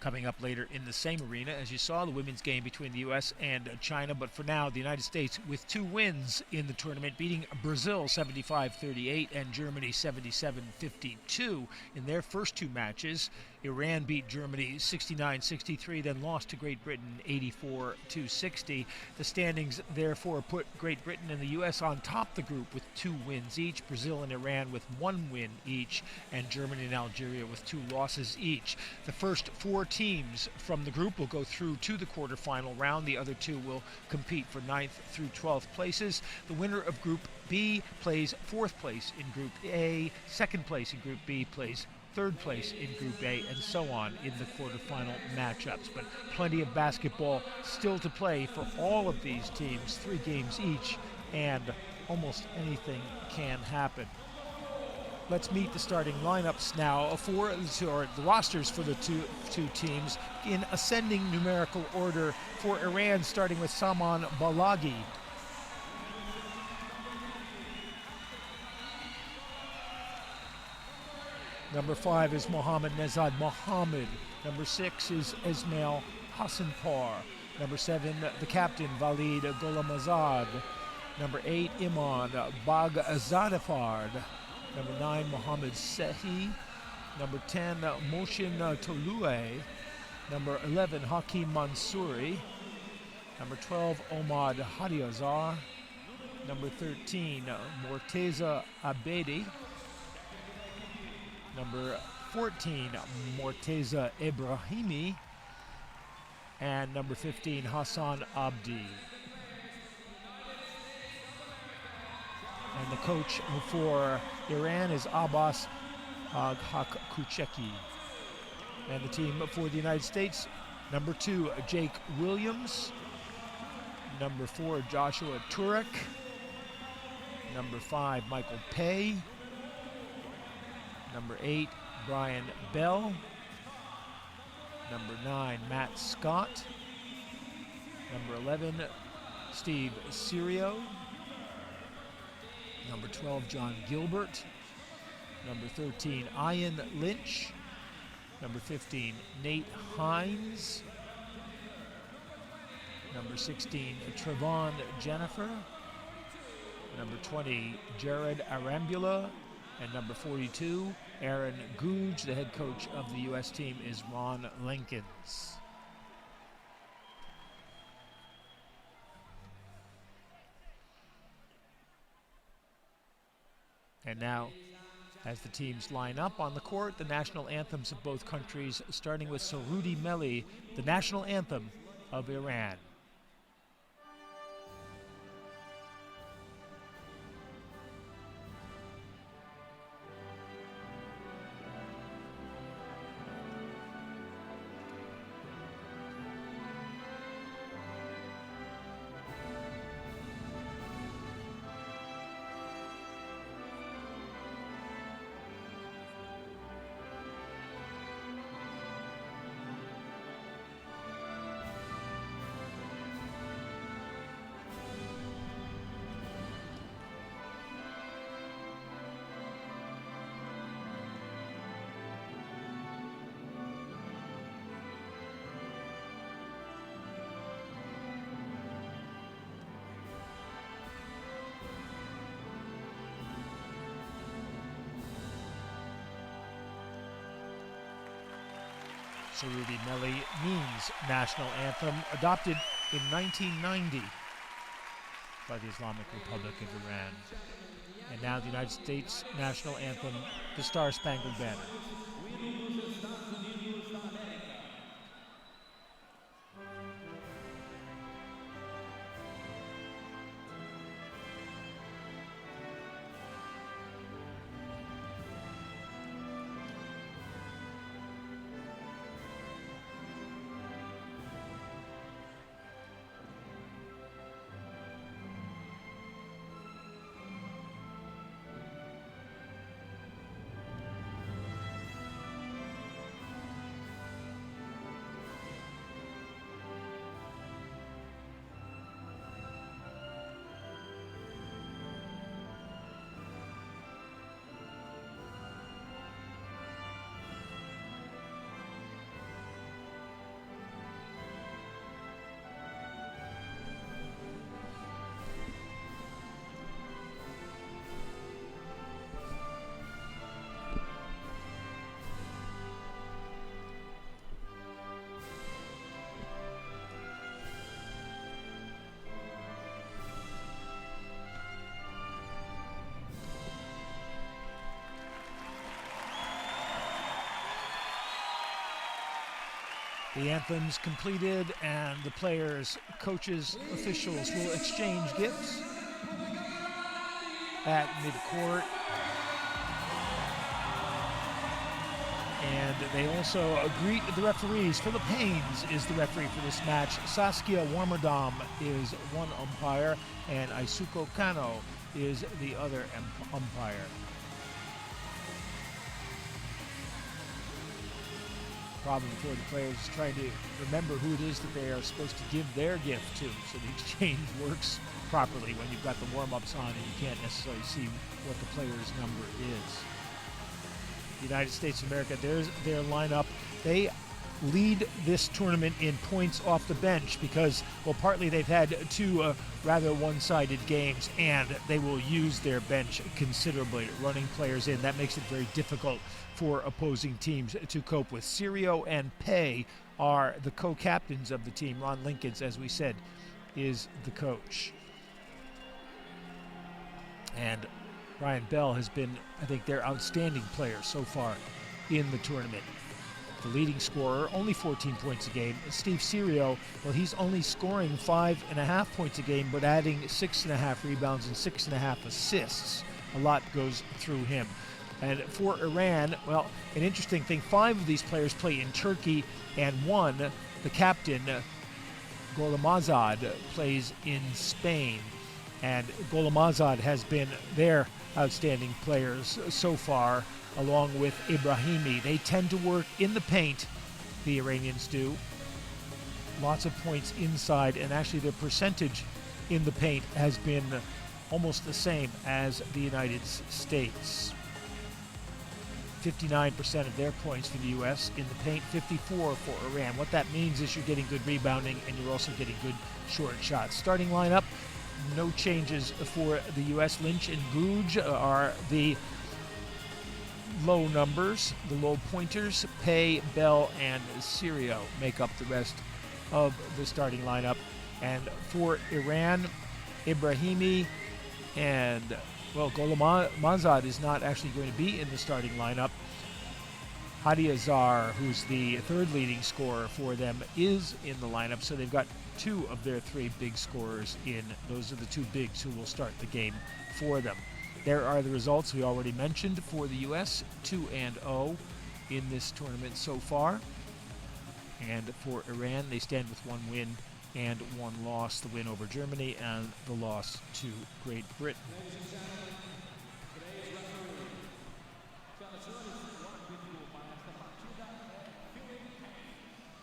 Coming up later in the same arena, as you saw, the women's game between the U.S. and China. But for now, the United States with 2 wins in the tournament, beating Brazil 75-38 and Germany 77-52 in their first 2 matches. Iran beat Germany 69-63, then lost to Great Britain 84-60. The standings therefore put Great Britain and the U.S. on top the group with 2 wins each, Brazil and Iran with 1 win each, and Germany and Algeria with 2 losses each. The first 4 teams from the group will go through to the quarterfinal round. The other 2 will compete for 9th through 12th places. The winner of Group B plays 4th place in Group A, 2nd place in Group B plays 3rd place in Group A, and so on in the quarterfinal matchups. But plenty of basketball still to play for all of these teams, 3 games each, and almost anything can happen. Let's meet the starting lineups now for the rosters for the two teams in ascending numerical order. For Iran, starting with Saman Balagi. Number 5 is Mohammad Nezad Mohammed. Number 6 is Esmaeil HOSSEINPOUR. Number 7, the captain, Walid Gholamazad. Number 8, Iman Bagzadafard. Number 9, Mohammed Sehi. Number 10, Moshin Toloue. Number 11, Hakim Mansouri. Number 12, Omad HADIAZHAR. Number 13, Morteza Abedi. Number 14, Morteza Ibrahimi. And number 15, Hassan Abdi. And the coach for Iran is Abbas Hakkucheki. And the team for the United States, number 2, Jake Williams. Number 4, Joshua Turek. Number 5, Michael Pay. Number 8, Brian Bell. Number 9, Matt Scott. Number 11, Steve SERIO. Number 12, John Gilbert. Number 13, Ian Lynch. Number 15, Nate Hines. Number 16, Trevon Jennifer. Number 20, Jared Arambula. And number 42, Aaron GOUGE. The head coach of the U.S. team is Ron Lenkins. And now, as the teams line up on the court, the national anthems of both countries, starting with Surudi Melli, the national anthem of Iran. Surudi Melli means national anthem, adopted in 1990 by the Islamic Republic of Iran. And now the United States national anthem, the Star Spangled Banner. The anthem's completed, and the players, coaches, officials will exchange gifts at midcourt. And they also greet the referees. Philippines is the referee for this match. Saskia Warmerdam is one umpire, and Isuko Kano is the other umpire. Problem for the players is trying to remember who it is that they are supposed to give their gift to, so the exchange works properly when you've got the warm-ups on and you can't necessarily see what the player's number is. The United States of America, there's their lineup. They lead this tournament in points off the bench because, well, partly they've had two rather one-sided games, and they will use their bench considerably, running players in. That makes it very difficult for opposing teams to cope with. SERIO and PAYE are the co-captains of the team. Ron Linkins, as we said, is the coach. And Ryan Bell has been, I think, their outstanding player so far in the tournament. The leading scorer, only 14 points a game. Steve SERIO, well, he's only scoring 5.5 points a game, but adding 6.5 rebounds and 6.5 assists. A lot goes through him. And for Iran, well, an interesting thing, 5 of these players play in Turkey, and one, the captain, Golamazad, plays in Spain. And Golamazad has been their outstanding players so far, along with Ibrahimi. They tend to work in the paint, the Iranians do. Lots of points inside, and actually their percentage in the paint has been almost the same as the United States. 59% of their points for the U.S. in the paint, 54 for Iran. What that means is you're getting good rebounding, and you're also getting good short shots. Starting lineup, no changes for the U.S. Lynch and GOUGE are the low numbers, the low pointers. PAYE, Bell, and SERIO make up the rest of the starting lineup. And for Iran, Ibrahimi and, well, Golamazad is not actually going to be in the starting lineup. HADIAZHAR, who's the third leading scorer for them, is in the lineup, so they've got 2 of their 3 big scorers in. Those are the 2 bigs who will start the game for them. There are the results we already mentioned for the U.S., 2-0 in this tournament so far. And for Iran, they stand with 1 win and 1 loss, the win over Germany and the loss to Great Britain.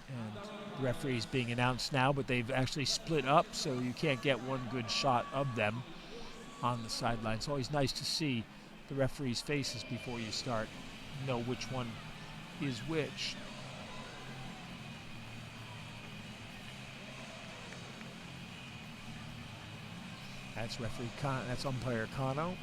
And the referees being announced now, but they've actually split up, so you can't get one good shot of them on the sideline. It's always nice to see the referees' faces before you start, know which one is which. That's referee that's umpire Kano.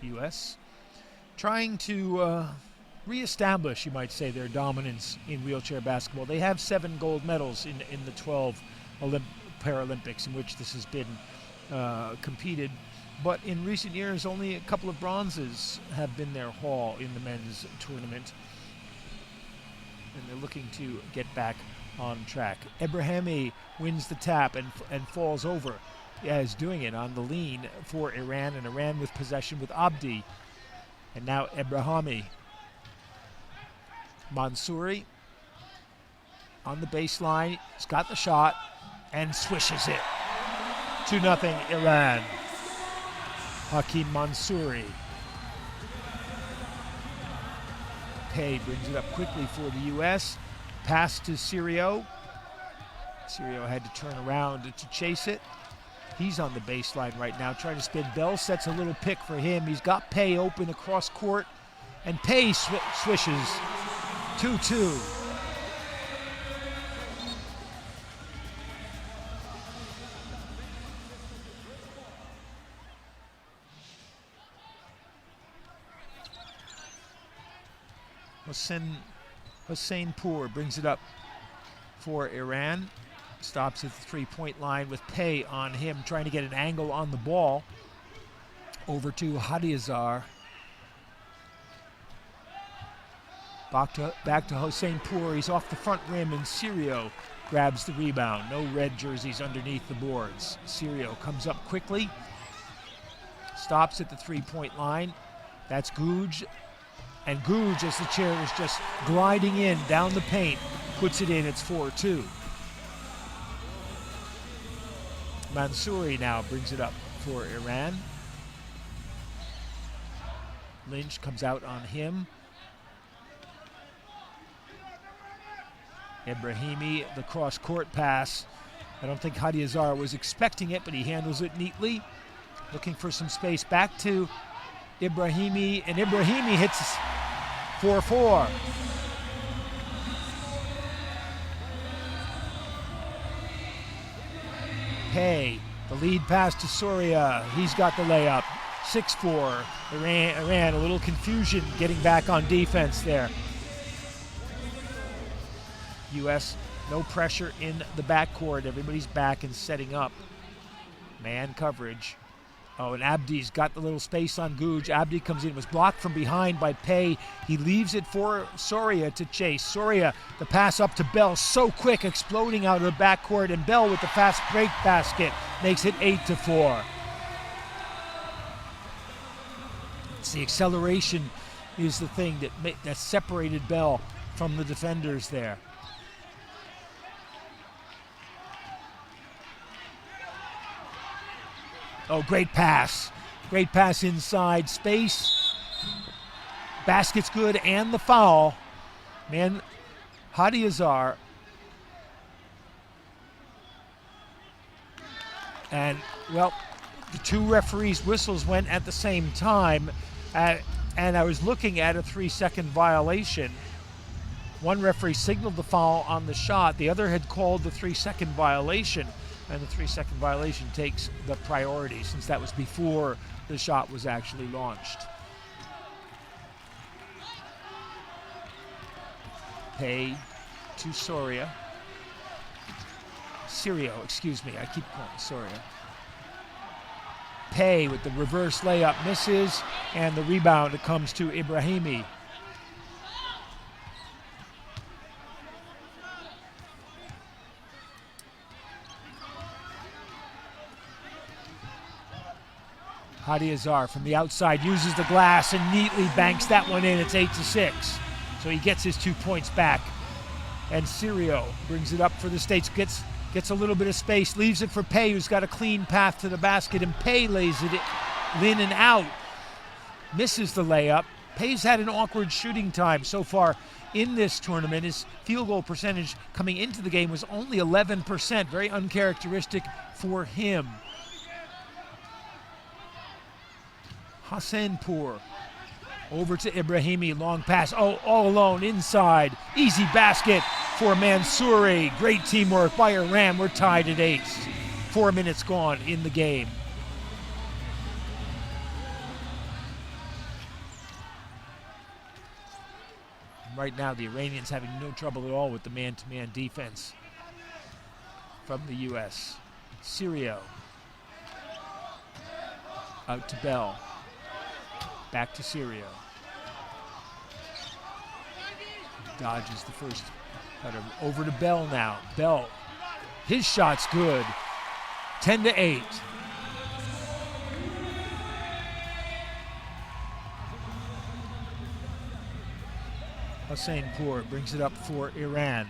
U.S. trying to reestablish, you might say, their dominance in wheelchair basketball. They have 7 gold medals in the 12 Paralympics in which this has been competed. But in recent years, only a couple of bronzes have been their haul in the men's tournament. And they're looking to get back on track. Ebrahimi wins the tap and falls over as doing it on the lean for Iran, and Iran with possession with Abdi. And now Ebrahimi. MANSOURI on the baseline. He's got the shot and swishes it. 2-0 Iran. Hakim MANSOURI. PAYE brings it up quickly for the U.S. Pass to SERIO. SERIO had to turn around to chase it. He's on the baseline right now, trying to spin. Bell sets a little pick for him. He's got PAYE open across court, and PAYE swishes. 2-2. HOSSEINPOUR brings it up for Iran. Stops at the three-point line with PAYE on him, trying to get an angle on the ball. Over to HADIAZHAR. Back to HOSSEINPOUR. He's off the front rim, and SERIO grabs the rebound. No red jerseys underneath the boards. SERIO comes up quickly. Stops at the three-point line. That's GOUGE. And GOUGE, as the chair is just gliding in down the paint, puts it in. It's 4-2. MANSOURI now brings it up for Iran. LYNCH comes out on him. EBRAHIMI, the cross-court pass. I don't think HADIAZHAR was expecting it, but he handles it neatly. Looking for some space back to EBRAHIMI, and EBRAHIMI hits 4-4. PAYE, the lead pass to Soria. He's got the layup. 6-4. Iran, a little confusion getting back on defense there. U.S., no pressure in the backcourt. Everybody's back and setting up. Man coverage. Oh, and ABDI's got the little space on GOUGE. ABDI comes in, was blocked from behind by PAYE. He leaves it for Soria to chase. Soria, the pass up to Bell, so quick, exploding out of the backcourt, and Bell with the fast break basket makes it 8-4. It's the acceleration is the thing that separated Bell from the defenders there. Oh, great pass. Great pass inside. Space. Basket's good, and the foul. Man, HADIAZHAR. And, well, the two referees' whistles went at the same time. And I was looking at a 3-second violation. One referee signaled the foul on the shot. The other had called the 3-second violation. And the 3-second violation takes the priority, since that was before the shot was actually launched. PAYE to Soria. SERIO, excuse me, I keep calling Soria. PAYE with the reverse layup misses, and the rebound comes to EBRAHIMI. HADIAZHAR from the outside uses the glass and neatly banks that one in. It's 8-6. So he gets his 2 points back. And SERIO brings it up for the States. Gets a little bit of space, leaves it for PAYE, who's got a clean path to the basket, and PAYE lays it in and out. Misses the layup. PAYE's had an awkward shooting time so far in this tournament. His field goal percentage coming into the game was only 11%, very uncharacteristic for him. HOSSEINPOUR over to EBRAHIMI, long pass, all alone inside. Easy basket for MANSOURI. Great teamwork by Iran. We're tied at 8. 4 minutes gone in the game. Right now, the Iranians having no trouble at all with the man-to-man defense from the U.S. SERIO out to Bell. Back to SERIO. Dodges the first cutter. Over to Bell now. Bell, his shot's good. 10-8. HOSSEINPOUR brings it up for Iran.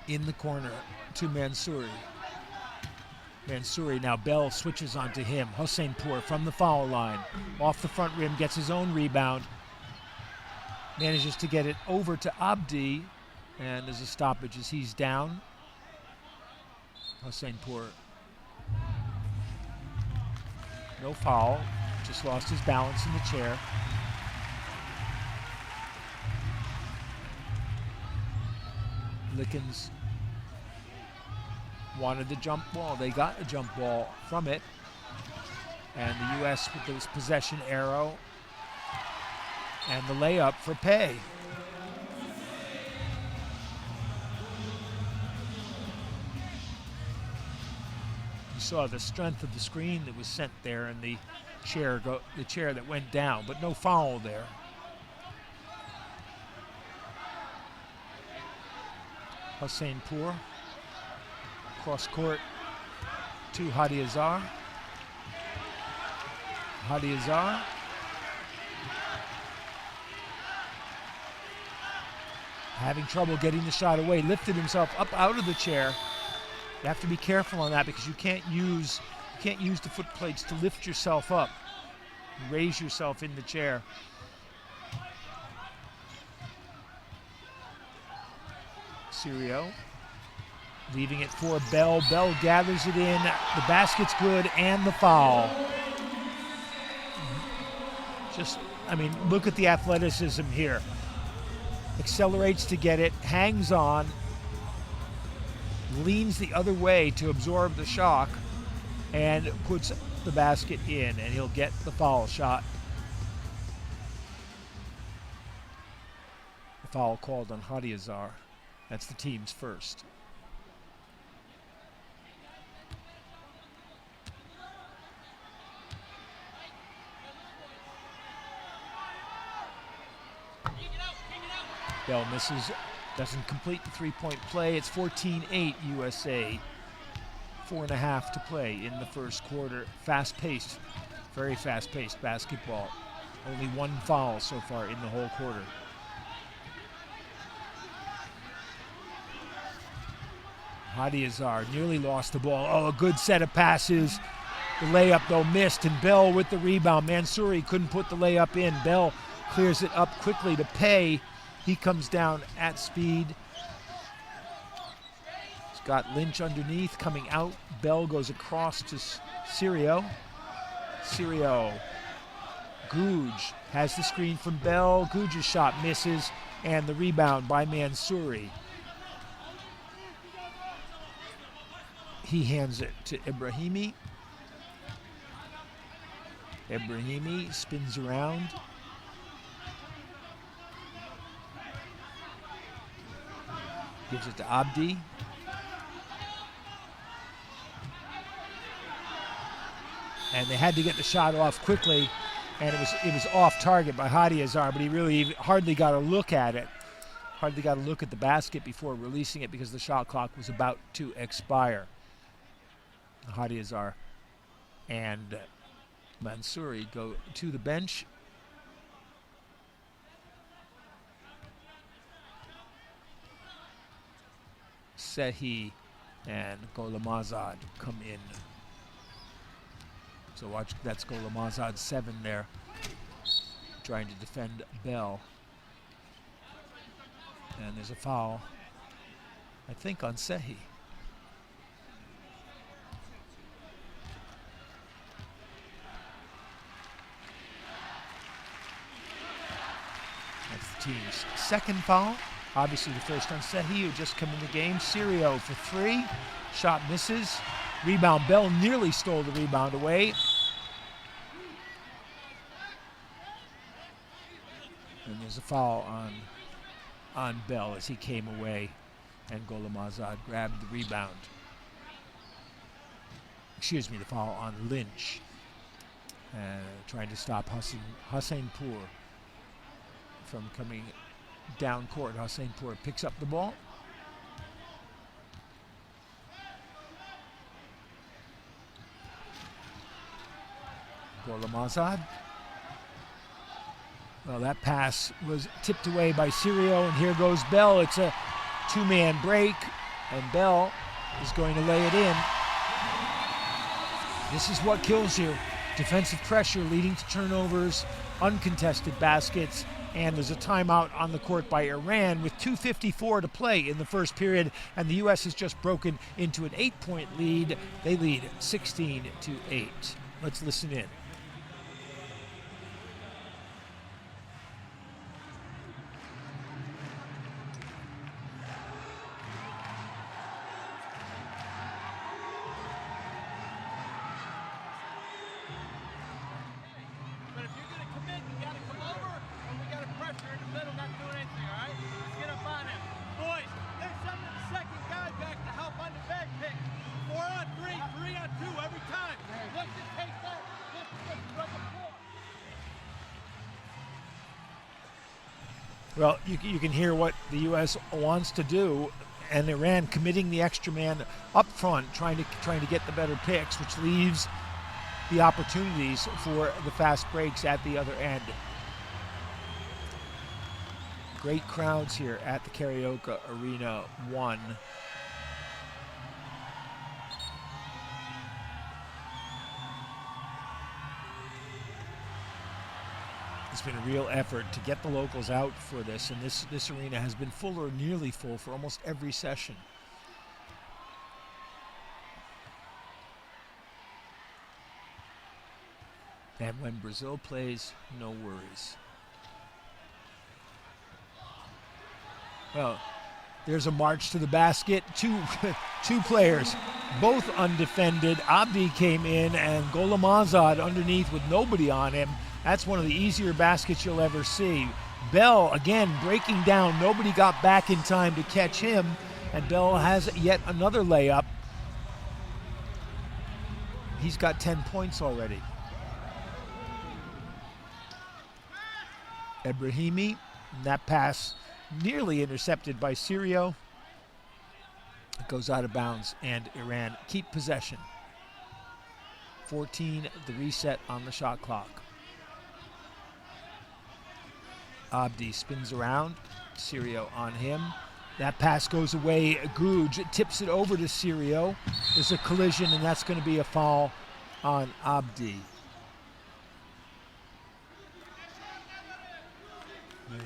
In the corner to MANSOURI. MANSOURI now, Bell switches onto him. HOSSEINPOUR from the foul line. Off the front rim, gets his own rebound. Manages to get it over to ABDI. And there's a stoppage as he's down. HOSSEINPOUR. No foul. Just lost his balance in the chair. Lickens wanted the jump ball. They got a jump ball from it. And the U.S. with this possession arrow. And the layup for PAYE. saw the strength of the screen that was sent there and the chair that went down, but no foul there. HOSSEINPOUR cross court to HADIAZHAR. HADIAZHAR having trouble getting the shot away, lifted himself up out of the chair. You have to be careful on that because you can't use the foot plates to lift yourself up, raise yourself in the chair. SERIO leaving it for Bell. Bell gathers it in. The basket's good and the foul. Just, I mean, look at the athleticism here. Accelerates to get it, hangs on, leans the other way to absorb the shock, and puts the basket in, and he'll get the foul shot. The foul called on HADIAZHAR. That's the team's first. Bell misses, doesn't complete the three-point play. It's 14-8 USA. 4.5 to play in the first quarter. Fast-paced, very fast-paced basketball. Only one foul so far in the whole quarter. HADIAZHAR nearly lost the ball. Oh, a good set of passes. The layup, though, missed, and Bell with the rebound. MANSOURI couldn't put the layup in. Bell clears it up quickly to PAYE. He comes down at speed. He's got LYNCH underneath, coming out. Bell goes across to SERIO. SERIO. GOUGE has the screen from Bell. GOUGE's shot misses, and the rebound by MANSOURI. He hands it to EBRAHIMI. EBRAHIMI spins around. Gives it to ABDI. And they had to get the shot off quickly, and it was off target by HADIAZHAR, but he really hardly got a look at it. Hardly got a look at the basket before releasing it because the shot clock was about to expire. HADIAZHAR and MANSOURI go to the bench. Sehi and Golamazad come in. So watch, that's Golamazad 7 there, trying to defend Bell. And there's a foul, I think, on Sehi. That's the team's second foul. Obviously the first on Sehi, who just come in the game. SERIO for 3. Shot misses. Rebound. Bell nearly stole the rebound away. And there's a foul on Bell as he came away, and Golamazad grabbed the rebound. Excuse me, the foul on LYNCH. Trying to stop HOSSEINPOUR from coming down court. HOSSEINPOUR picks up the ball. Golamazad. Well, that pass was tipped away by SERIO, and here goes Bell. It's a two-man break, and Bell is going to lay it in. This is what kills you. Defensive pressure leading to turnovers, uncontested baskets, and there's a timeout on the court by Iran with 2:54 to play in the first period, and the U.S. has just broken into an 8-point lead. They lead 16-8. Let's listen in. Three on two. Well, you can hear what the U.S. wants to do, and Iran committing the extra man up front, trying to get the better picks, which leaves the opportunities for the fast breaks at the other end. Great crowds here at the Karaoke Arena 1. It's been a real effort to get the locals out for this, and this arena has been full or nearly full for almost every session. And when Brazil plays, no worries. Well, there's a march to the basket. Two players, both undefended. Abdi came in, and Golamazad underneath with nobody on him. That's one of the easier baskets you'll ever see. Bell, again, breaking down. Nobody got back in time to catch him, and Bell has yet another layup. He's got 10 points already. Ebrahimi, that pass nearly intercepted by SERIO. It goes out of bounds, and Iran keep possession. 14, the reset on the shot clock. Abdi spins around, SERIO on him. That pass goes away. GOUGE tips it over to SERIO. There's a collision, and that's going to be a foul on Abdi.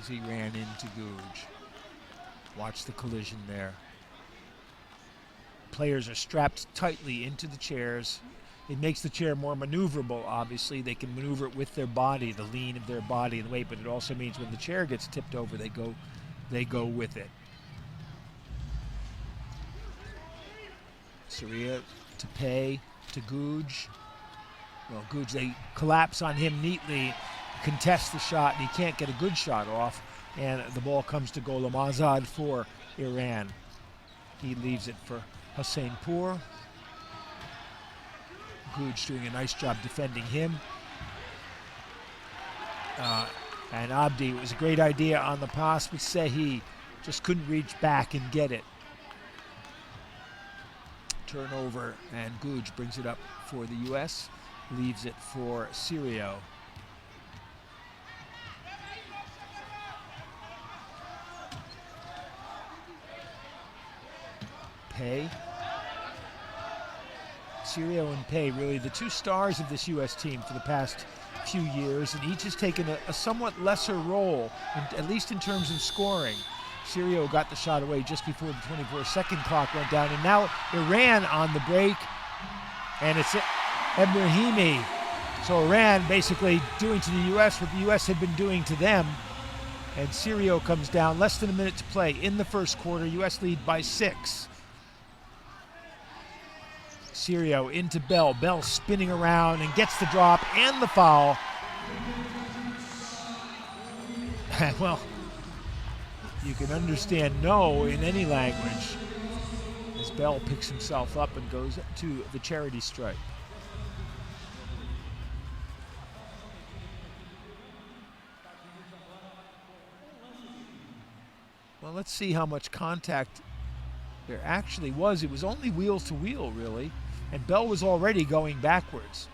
As he ran into GOUGE. Watch the collision there. Players are strapped tightly into the chairs. It makes the chair more maneuverable, obviously. They can maneuver it with their body, the lean of their body and weight, but it also means when the chair gets tipped over, they go with it. SERIO to PAYE to GOUGE. Well, GOUGE, they collapse on him neatly, contest the shot, and he can't get a good shot off, and the ball comes to Golamazad for Iran. He leaves it for HOSSEINPOUR. GOUGE doing a nice job defending him. And Abdi, it was a great idea on the pass, but Sehi just couldn't reach back and get it. Turnover, and GOUGE brings it up for the U.S., leaves it for SERIO. PAYE. SERIO and PAYE, really the two stars of this U.S. team for the past few years, and each has taken a somewhat lesser role, at least in terms of scoring. SERIO got the shot away just before the 24-second clock went down, and now Iran on the break, and it's Ebrahimi. So Iran basically doing to the U.S. what the U.S. had been doing to them, and SERIO comes down, less than a minute to play in the first quarter. U.S. lead by 6. SERIO into Bell. Bell spinning around and gets the drop and the foul. Well, you can understand no in any language as Bell picks himself up and goes to the charity stripe. Well, let's see how much contact there actually was. It was only wheel to wheel, really. And Bell was already going backwards.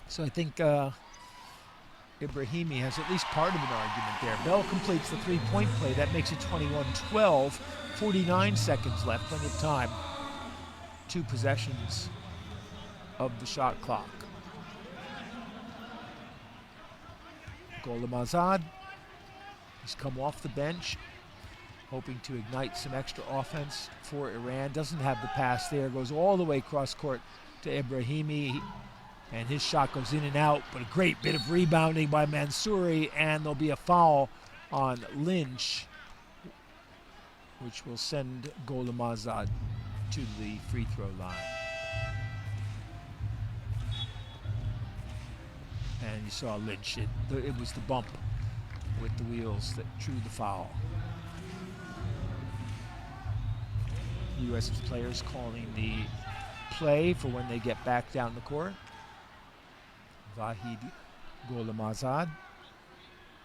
So I think Ebrahimi has at least part of an argument there. Bell completes the three-point play. That makes it 21-12. 49 seconds left, plenty of time. 2 possessions of the shot clock. Golamazad, he's come off the bench, hoping to ignite some extra offense for Iran. Doesn't have the pass there. Goes all the way cross court to Ebrahimi, and his shot goes in and out, but a great bit of rebounding by MANSOURI, and there'll be a foul on LYNCH, which will send Golamazad to the free throw line. And you saw LYNCH, it was the bump with the wheels that drew the foul. U.S. players calling the play for when they get back down the court. Vahid Golamazad.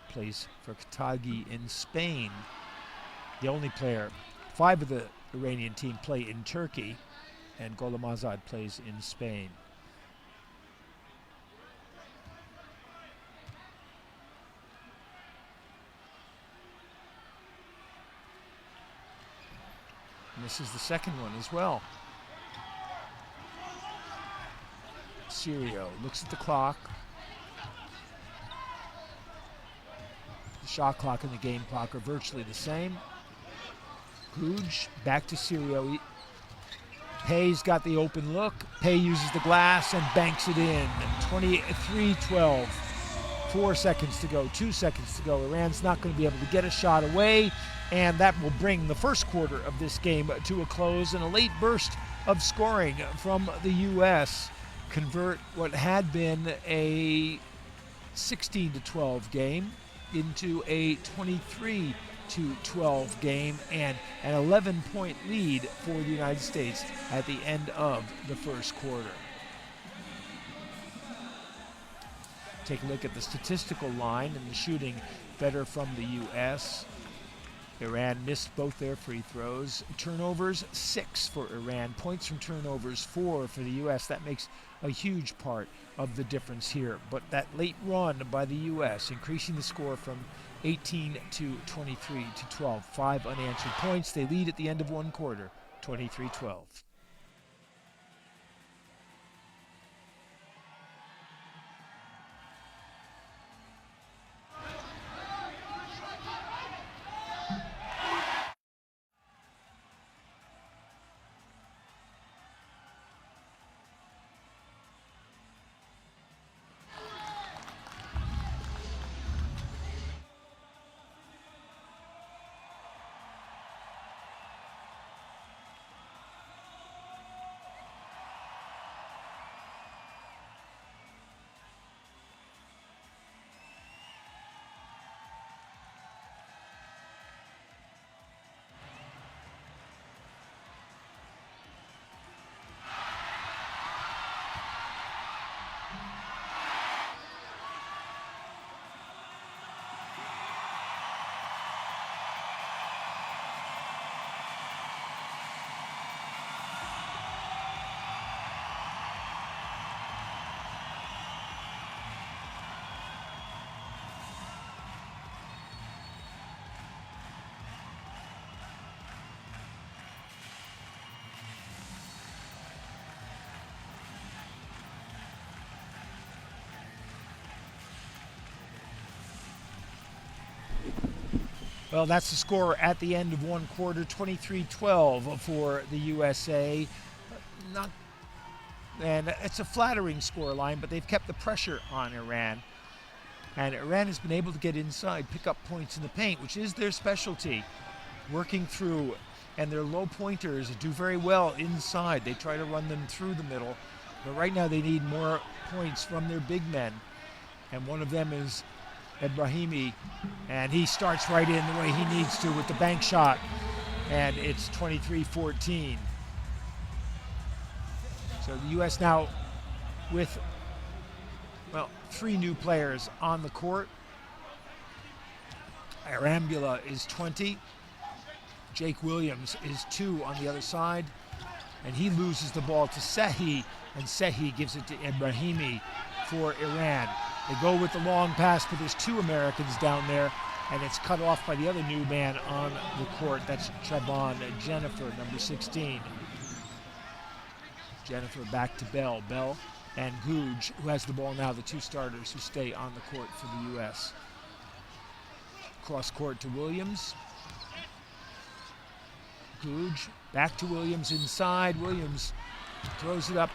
plays for Katagi in Spain. The only player, 5 of the Iranian team play in Turkey, and Gholam Azad plays in Spain. And this is the second one as well. SERIO looks at the clock. The shot clock and the game clock are virtually the same. GOUGE back to SERIO. PAYE's got the open look. PAYE uses the glass and banks it in. 23-12. 4 seconds to go, 2 seconds to go. Iran's not going to be able to get a shot away, and that will bring the first quarter of this game to a close, and a late burst of scoring from the U.S. convert what had been a 16-12 game into a 23-12 game and an 11-point lead for the United States at the end of the first quarter. Take a look at the statistical line and the shooting better from the U.S. Iran missed both their free throws. Turnovers, 6 for Iran. Points from turnovers, 4 for the U.S. That makes a huge part of the difference here. But that late run by the U.S., increasing the score from 18 to 23 to 12. 5 unanswered points. They lead at the end of one quarter, 23-12. Well, that's the score at the end of one quarter, 23-12 for the USA. And it's a flattering score line, but they've kept the pressure on Iran. And Iran has been able to get inside, pick up points in the paint, which is their specialty, working through. And their low pointers do very well inside. They try to run them through the middle. But right now they need more points from their big men. And one of them is EBRAHIMI, and he starts right in the way he needs to with the bank shot, and it's 23-14. So the U.S. now with, well, 3 new players on the court. Arambula is 20. Jake Williams is 2 on the other side, and he loses the ball to Sehi, and Sehi gives it to EBRAHIMI for Iran. They go with the long pass, but there's 2 Americans down there, and it's cut off by the other new man on the court. That's Chaban Jennifer, number 16. Jennifer back to Bell. Bell and GOUGE, who has the ball now, the 2 starters who stay on the court for the U.S. Cross court to Williams. GOUGE back to Williams inside. Williams throws it up,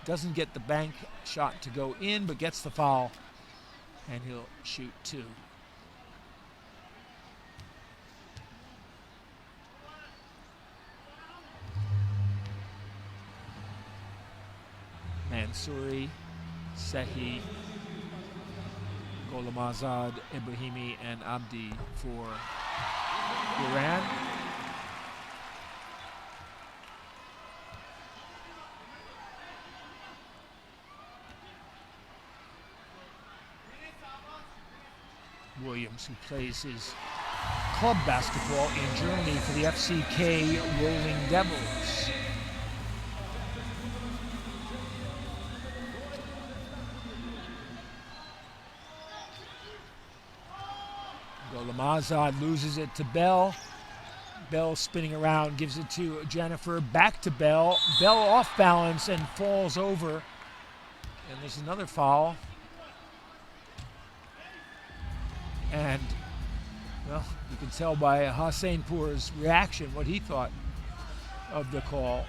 doesn't get the bank shot to go in, but gets the foul, and he'll shoot 2. Mansouri, Sehi, Gholam Azad, EBRAHIMI, and Abdi for Iran. Williams, who plays his club basketball in Germany for the FCK Rolling Devils. Golamazad loses it to Bell. Bell spinning around, gives it to Jennifer, back to Bell. Bell off balance and falls over. And there's another foul. And, well, you can tell by HOSSEINPOUR's reaction what he thought of the call.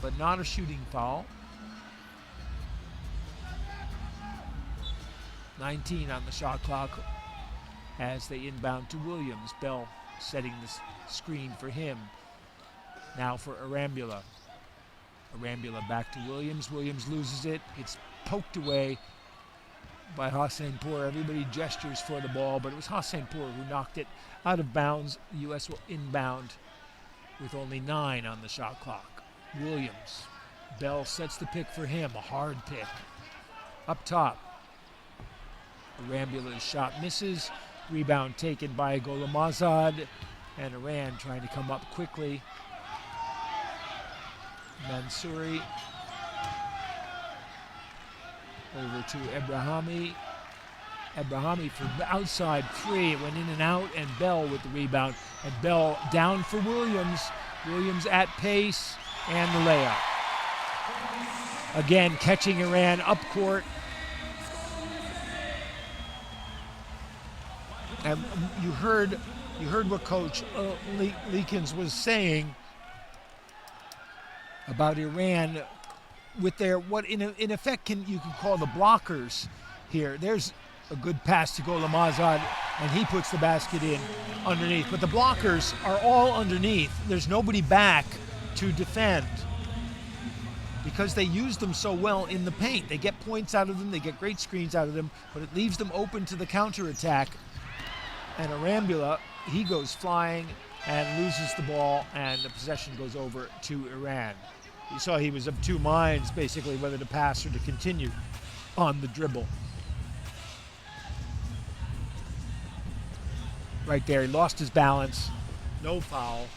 But not a shooting foul. 19 on the shot clock as they inbound to Williams. Bell setting the screen for him. Now for Arambula. Arambula back to Williams. Williams loses it. It's poked away by HOSSEINPOUR. Everybody gestures for the ball, but it was HOSSEINPOUR who knocked it out of bounds. The U.S. will inbound with only 9 on the shot clock. Williams. Bell sets the pick for him. A hard pick. Up top. Arambula's shot misses. Rebound taken by Golamazad. And Iran trying to come up quickly. Mansouri. Over to Ebrahimi. Ebrahimi for outside three. It went in and out, and Bell with the rebound. And Bell down for Williams. Williams at pace, and the layup. Again, catching Iran up court. And you heard what Coach Leakins was saying about Iran with their, what in effect you can call the blockers here. There's a good pass to Golamazad, and he puts the basket in underneath. But the blockers are all underneath. There's nobody back to defend because they use them so well in the paint. They get points out of them, they get great screens out of them, but it leaves them open to the counterattack. And Arambula, he goes flying and loses the ball, and the possession goes over to Iran. You saw he was of two minds, basically, whether to pass or to continue on the dribble. Right there, he lost his balance. No foul.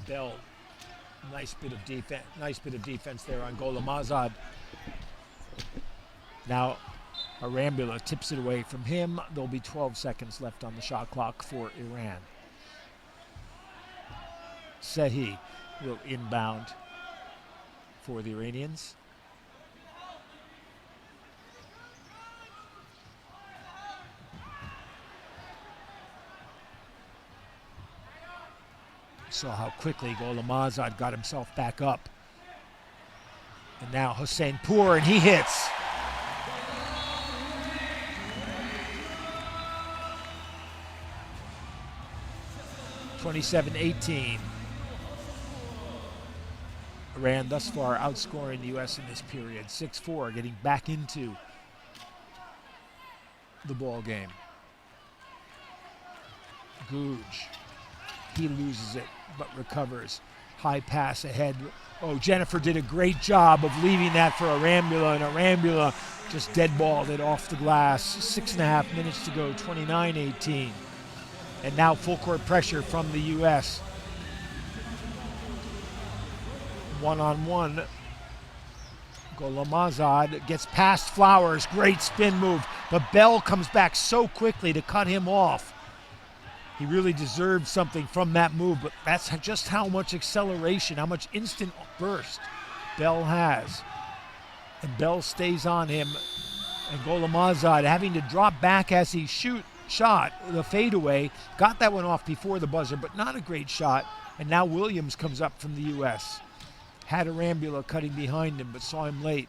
Bell, nice bit of defense there on Golamazad. Now Arambula tips it away from him. There'll be 12 seconds left on the shot clock for Iran. Sehi will inbound for the Iranians. Saw how quickly Golamazad got himself back up. And now HOSSEINPOUR, and he hits. (27-18). Iran thus far outscoring the U.S. in this period. 6-4, getting back into the ball game. GOUGE. He loses it, but recovers. High pass ahead. Oh, Jennifer did a great job of leaving that for Arambula, and Arambula just dead-balled it off the glass. 6.5 minutes to go, 29-18. And now full court pressure from the U.S. One-on-one. Golamazad gets past Flowers. Great spin move. But Bell comes back so quickly to cut him off. He really deserved something from that move, but that's just how much acceleration, how much instant burst Bell has. And Bell stays on him. And Golamazad having to drop back as he shot the fadeaway. Got that one off before the buzzer, but not a great shot. And now Williams comes up from the U.S. Had Arambula cutting behind him, but saw him late.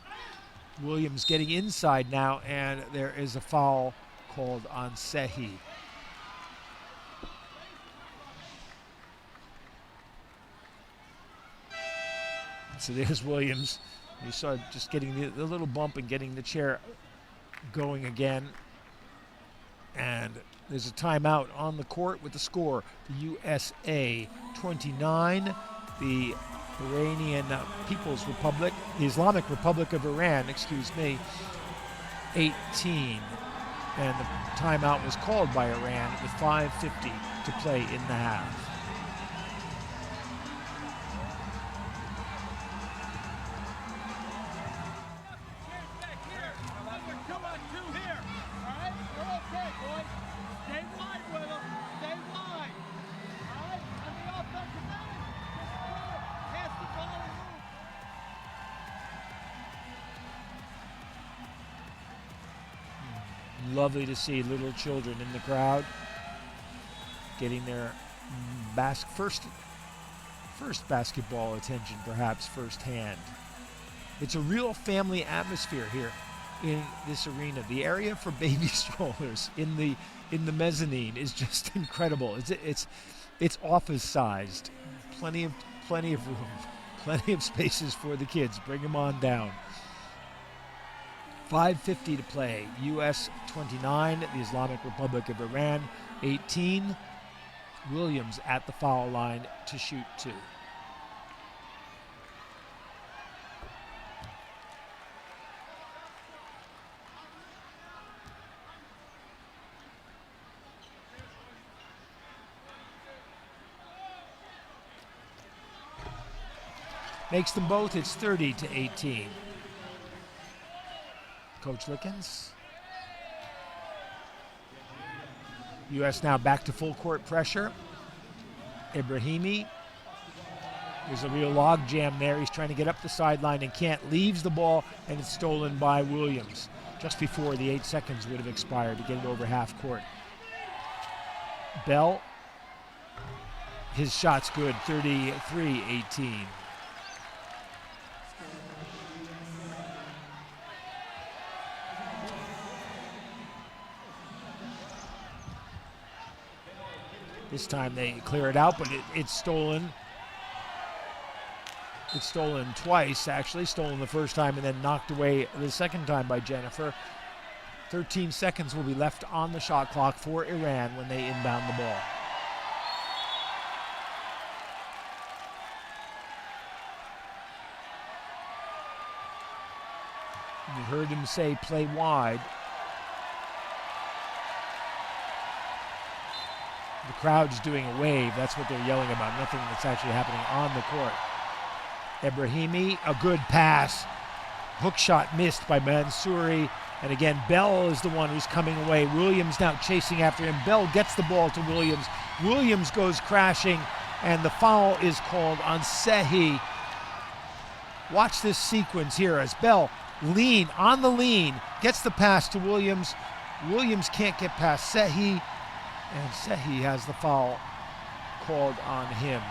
Williams getting inside now, and there is a foul called on Sehi. So there's Williams. You saw just getting the little bump and getting the chair going again. And there's a timeout on the court with the score. The USA 29, the Iranian People's Republic, the Islamic Republic of Iran, 18. And the timeout was called by Iran with 5:50 to play in the half. Lovely to see little children in the crowd getting their first basketball attention, perhaps firsthand. It's a real family atmosphere here in this arena. The area for baby strollers in the mezzanine is just incredible. It's office sized. Plenty of room, plenty of spaces for the kids. Bring them on down. 5:50 to play. U.S. 29, the Islamic Republic of Iran 18. Williams at the foul line to shoot 2. Makes them both. It's 30-18. Coach Lickens. U.S. now back to full court pressure. Ebrahimi. There's a real log jam there. He's trying to get up the sideline and can't. Leaves the ball, and it's stolen by Williams just before the 8 seconds would have expired to get it over half court. Bell. His shot's good. 33-18. This time they clear it out, but it's stolen. It's stolen twice, actually. Stolen the first time and then knocked away the second time by Jennifer. 13 seconds will be left on the shot clock for Iran when they inbound the ball. You heard him say play wide. The crowd's doing a wave. That's what they're yelling about. Nothing that's actually happening on the court. Ebrahimi, a good pass. Hook shot missed by Mansouri. And again, Bell is the one who's coming away. Williams now chasing after him. Bell gets the ball to Williams. Williams goes crashing, and the foul is called on Sehi. Watch this sequence here as Bell on the lean, gets the pass to Williams. Williams can't get past Sehi. And Sehi has the foul called on him.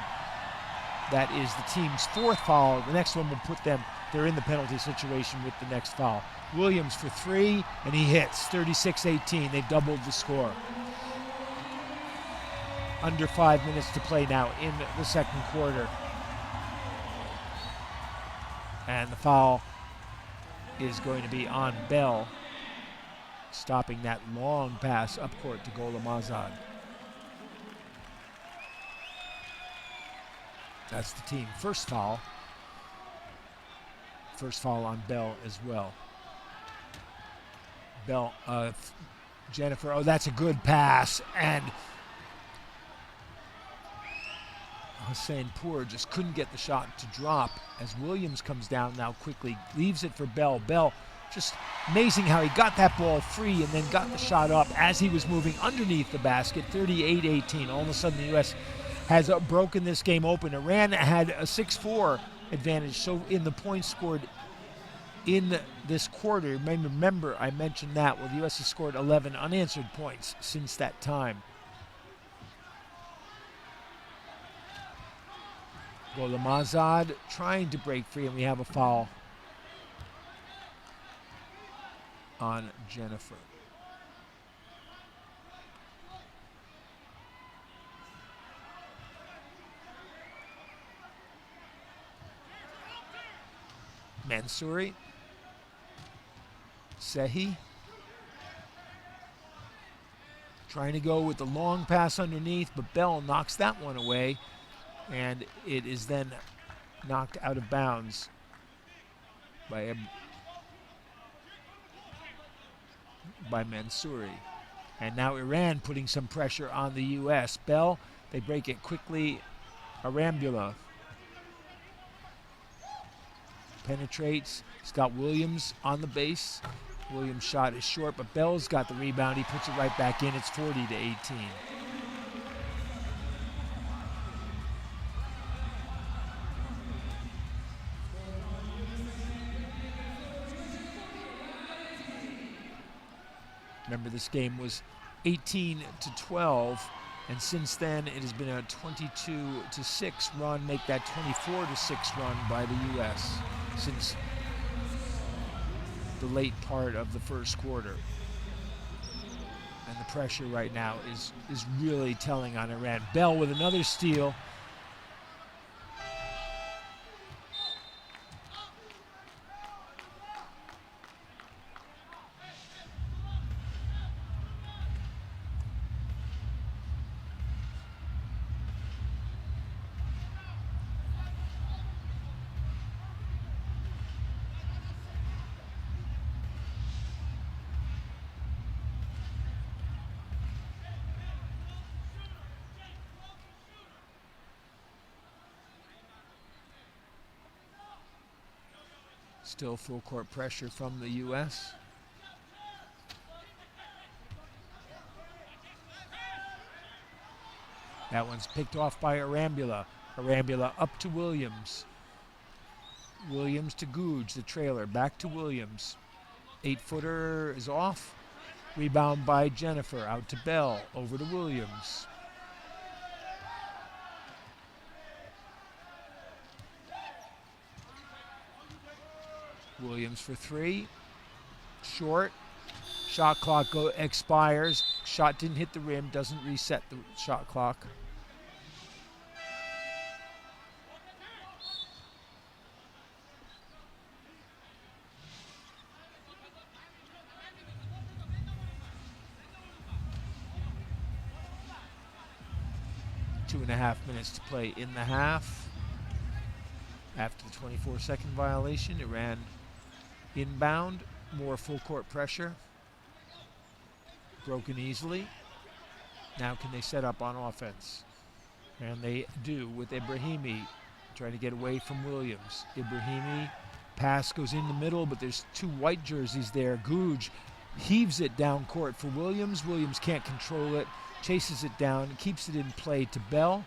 That is the team's 4th foul. The next one will put them, they're in the penalty situation with the next foul. Williams for 3, and he hits. 36-18. They've doubled the score. Under 5 minutes to play now in the second quarter. And the foul is going to be on Bell, stopping that long pass up court to Gholam Azad. That's the team first foul. First foul on Bell as well. Bell, Jennifer, oh, that's a good pass. And HOSSEINPOUR just couldn't get the shot to drop as Williams comes down now quickly, leaves it for Bell. Bell, just amazing how he got that ball free and then got the shot up as he was moving underneath the basket. 38-18. All of a sudden the U.S. has broken this game open. Iran had a 6-4 advantage, so in the points scored in this quarter. Remember, I mentioned that. Well, the U.S. has scored 11 unanswered points since that time. Gholam Azad trying to break free, and we have a foul on Jennifer. Mansouri. Sehi. Trying to go with the long pass underneath, but Bell knocks that one away. And it is then knocked out of bounds by MANSOURI. And now Iran putting some pressure on the U.S. Bell, they break it quickly. Arambula penetrates. He's got Williams on the base. Williams' shot is short, but Bell's got the rebound. He puts it right back in. It's 40-18. Remember, this game was 18-12, and since then it has been a 22-6 run, make that 24-6 run by the U.S. since the late part of the first quarter. And the pressure right now is really telling on Iran. Bell with another steal. Still full court pressure from the U.S. That one's picked off by Arambula. Arambula up to Williams. Williams to GOUGE, the trailer. Back to Williams. 8-footer is off. Rebound by Jennifer. Out to Bell. Over to Williams. Williams for three. Short. Shot clock expires. Shot didn't hit the rim. Doesn't reset the shot clock. Two and a half minutes to play in the half. After the 24-second violation, Iran inbound, more full court pressure. Broken easily. Now can they set up on offense? And they do with Ebrahimi trying to get away from Williams. Ebrahimi, pass goes in the middle, but there's two white jerseys there. GOUGE heaves it down court for Williams. Williams can't control it, chases it down, keeps it in play to Bell.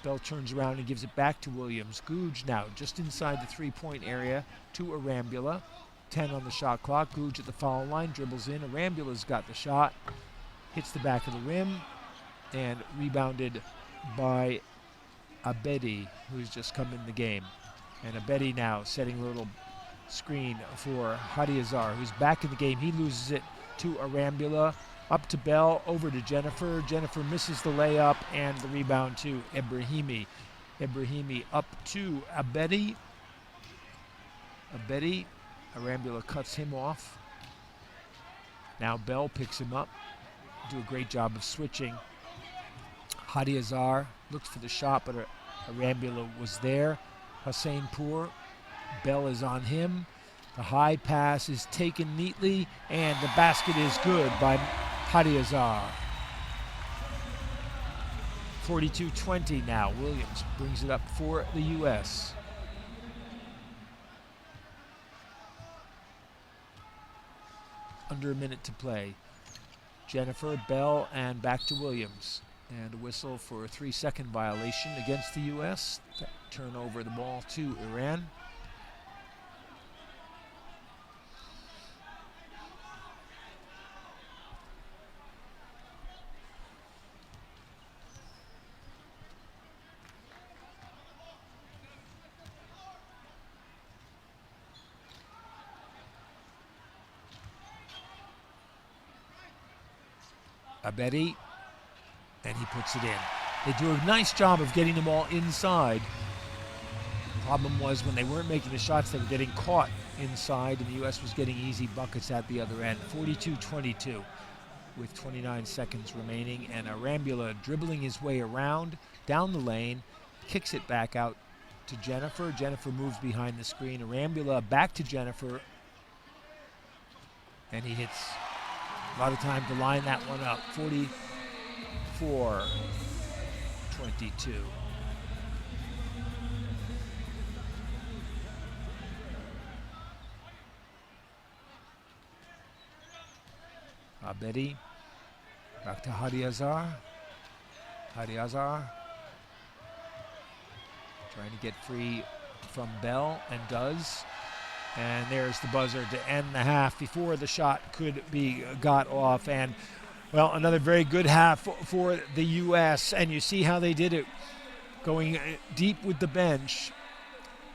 Bell turns around and gives it back to Williams. GOUGE now just inside the three-point area to Arambula. 10 on the shot clock. GOUGE at the foul line, dribbles in. Arambula's got the shot, hits the back of the rim, and rebounded by ABDI, who's just come in the game. And ABDI now setting a little screen for HADIAZHAR, who's back in the game. He loses it to Arambula. Up to Bell, over to Jennifer. Jennifer misses the layup, and the rebound to Ebrahimi. Ebrahimi up to ABDI. ABDI. Arambula cuts him off. Now Bell picks him up. Do a great job of switching. HADIAZHAR looks for the shot, but Arambula was there. HOSSEINPOUR. Bell is on him. The high pass is taken neatly, and the basket is good by HADIAZHAR. 42-20 now. Williams brings it up for the U.S. Under a minute to play. Jennifer, Bell, and back to Williams. And a whistle for a 3-second violation against the U.S. Turn over the ball to Iran. ABDI, and he puts it in. They do a nice job of getting them all inside. The problem was when they weren't making the shots, they were getting caught inside, and the U.S. was getting easy buckets at the other end. 42-22 with 29 seconds remaining, and Arambula dribbling his way around, down the lane, kicks it back out to Jennifer. Jennifer moves behind the screen. Arambula back to Jennifer. And he hits a lot of time to line that one up. 44-22. Abedi back to HADIAZHAR. HADIAZHAR trying to get free from Bell, and does. And there's the buzzer to end the half before the shot could be got off. And, well, another very good half for the U.S. And you see how they did it, going deep with the bench.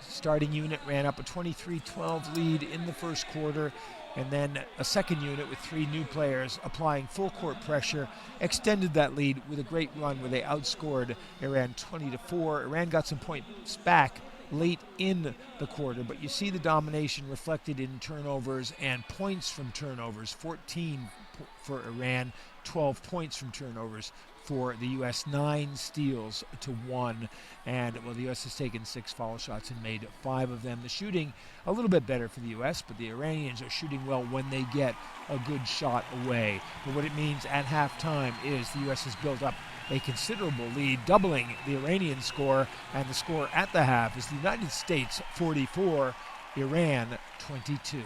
Starting unit ran up a 23-12 lead in the first quarter, and then a second unit with 3 new players applying full court pressure extended that lead with a great run where they outscored Iran 20-4. Iran got some points back late in the quarter, but you see the domination reflected in turnovers and points from turnovers. 14 for Iran, 12 points from turnovers for the U.S., 9 steals to 1. And, well, the U.S. has taken 6 foul shots and made 5 of them. The shooting a little bit better for the U.S., but the Iranians are shooting well when they get a good shot away. But what it means at halftime is the U.S. has built up a considerable lead, doubling the Iranian score, and the score at the half is the United States 44, Iran 22.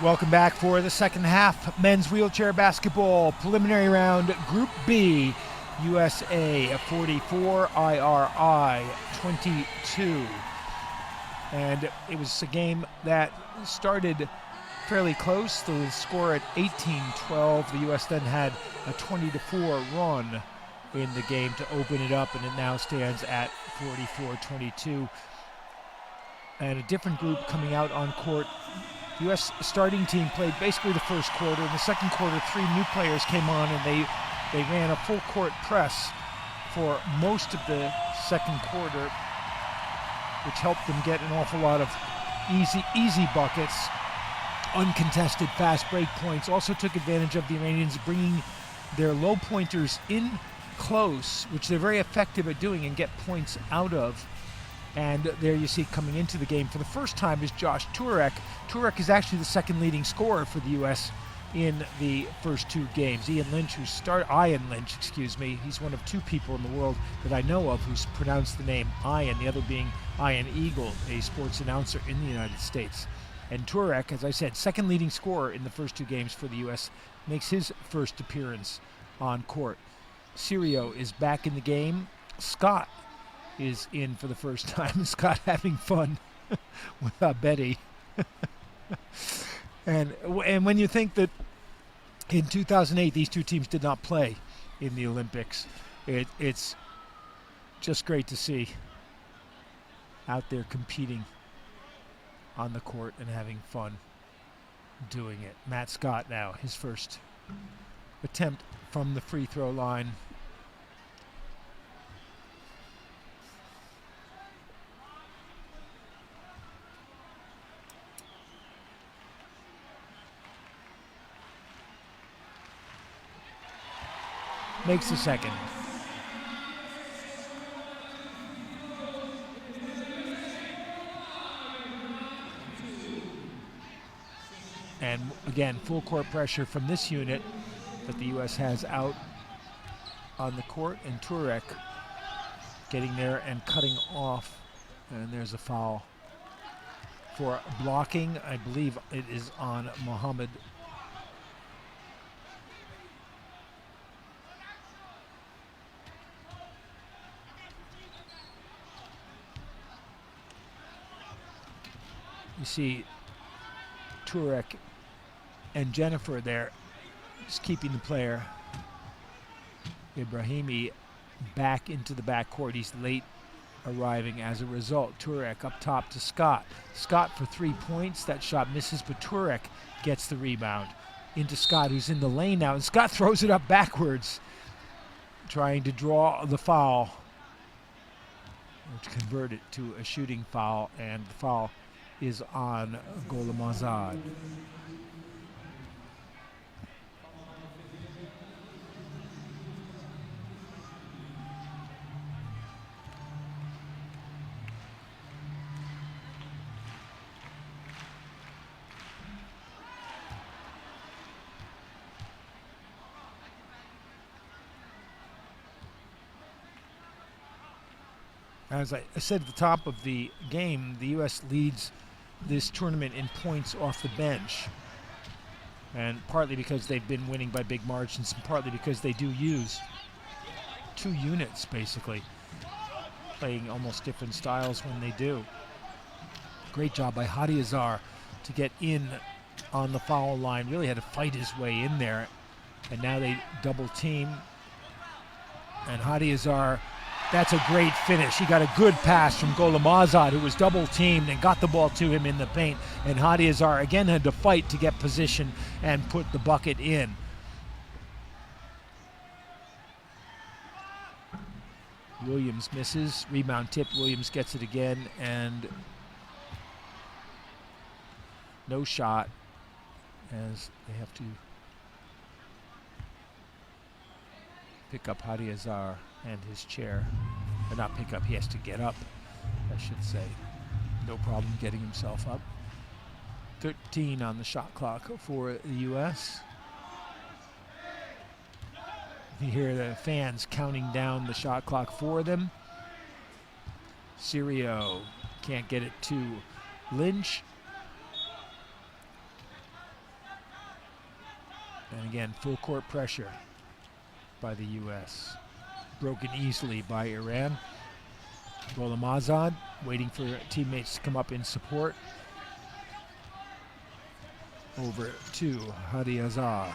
Welcome back for the second half. Men's wheelchair basketball preliminary round, Group B. USA 44, IRI 22. And it was a game that started fairly close. The score at 18-12. The U.S. then had a 20-4 run in the game to open it up, and it now stands at 44-22. And a different group coming out on court. The U.S. starting team played basically the first quarter. In the second quarter, 3 new players came on, and they ran a full court press for most of the second quarter, which helped them get an awful lot of easy buckets, uncontested fast break points. Also took advantage of the Iranians bringing their low pointers in close, which they're very effective at doing, and get points out of. And there you see coming into the game for the first time is Josh Turek. Turek is actually the second leading scorer for the U.S. in the first 2 games. Ian Lynch, he's one of 2 people in the world that I know of who's pronounced the name Ian, the other being Ian Eagle, a sports announcer in the United States. And Turek, as I said, second leading scorer in the first 2 games for the U.S., makes his first appearance on court. SERIO is back in the game. Scott is in for the first time. Scott having fun with Betty. and when you think that in 2008 these 2 teams did not play in the Olympics, it's just great to see out there competing on the court and having fun doing it. Matt Scott now, his first attempt from the free throw line. Makes the second. And again, full court pressure from this unit that the U.S. has out on the court, and Turek getting there and cutting off. And there's a foul for blocking. I believe it is on Mohammed. You see Turek and Jennifer there, just keeping the player, Ibrahimi, back into the backcourt. He's late arriving as a result. Turek up top to Scott. Scott for 3 points. That shot misses, but Turek gets the rebound into Scott, who's in the lane now, and Scott throws it up backwards, trying to draw the foul, which converted to a shooting foul, and the foul is on Golamazad. As I said at the top of the game, the U.S. leads this tournament in points off the bench, and partly because they've been winning by big margins, and partly because they do use 2 units basically, playing almost different styles when they do. Great job by HADIAZHAR to get in on the foul line, really had to fight his way in there, and now they double team, and HADIAZHAR, that's a great finish. He got a good pass from Golamazad, who was double teamed, and got the ball to him in the paint. And HADIAZHAR again had to fight to get position and put the bucket in. Williams misses. Rebound tip. Williams gets it again, and no shot, as they have to pick up HADIAZHAR and his chair. Or not pick up, he has to get up, I should say. No problem getting himself up. 13 on the shot clock for the U.S. You hear the fans counting down the shot clock for them. SERIO can't get it to Lynch. again, full court pressure by the U.S. Broken easily by Iran. Gholamazad waiting for teammates to come up in support. Over to HADIAZHAR.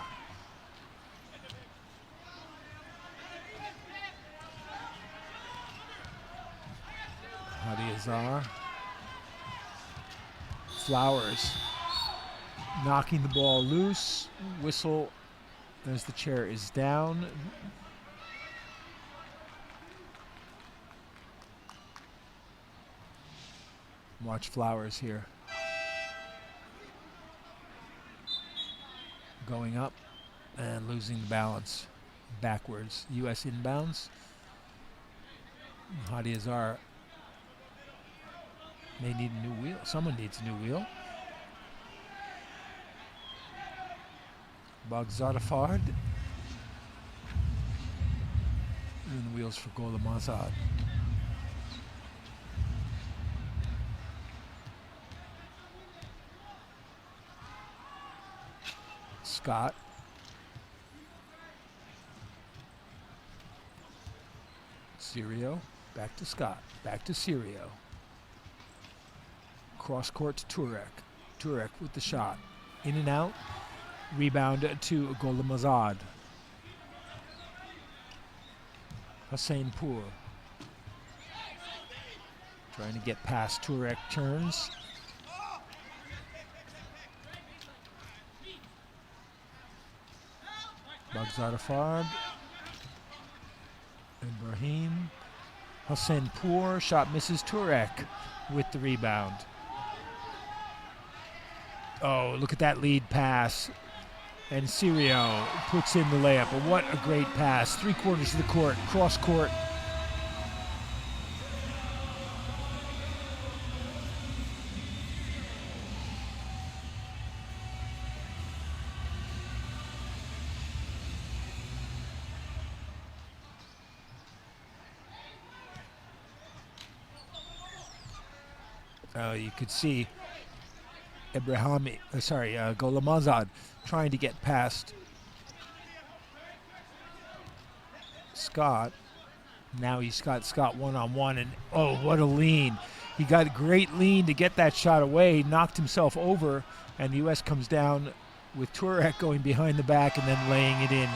HADIAZHAR. Flowers knocking the ball loose. Whistle as the chair is down. Watch Flowers here. Going up and losing the balance backwards. U.S. inbounds. HADIAZHAR may need a new wheel. Someone needs a new wheel. Bagzadafard. And wheels for Gholamazad. Scott. SERIO. Back to Scott. Back to SERIO. Cross court to Turek. Turek with the shot. In and out. Rebound to Gholamazad. HOSSEINPOUR. Trying to get past Turek, turns. Bagzadafard. Ibrahim. HOSSEINPOUR. Shot misses. Turek with the rebound. Oh, look at that lead pass. And SERIO puts in the layup. But what a great pass. 3/4 of the court, cross court. You could see Gholamazad trying to get past Scott. Now he's got Scott one-on-one, and oh, what a lean. He got a great lean to get that shot away, knocked himself over, and the U.S. comes down with Turek going behind the back and then laying it in.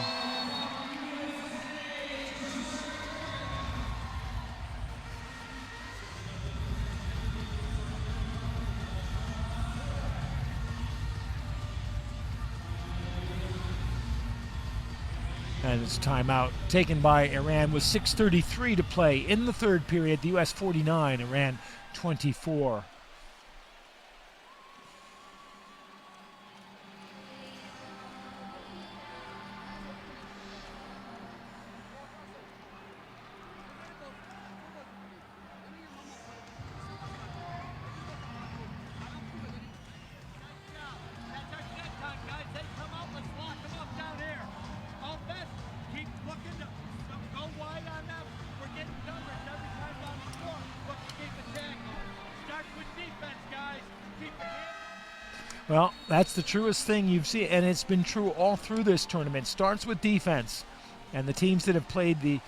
And it's timeout taken by Iran with 6:33 to play in the third period. The U.S. 49, Iran 24. Well, that's the truest thing you've seen, and it's been true all through this tournament. Starts with defense, and the teams that have played the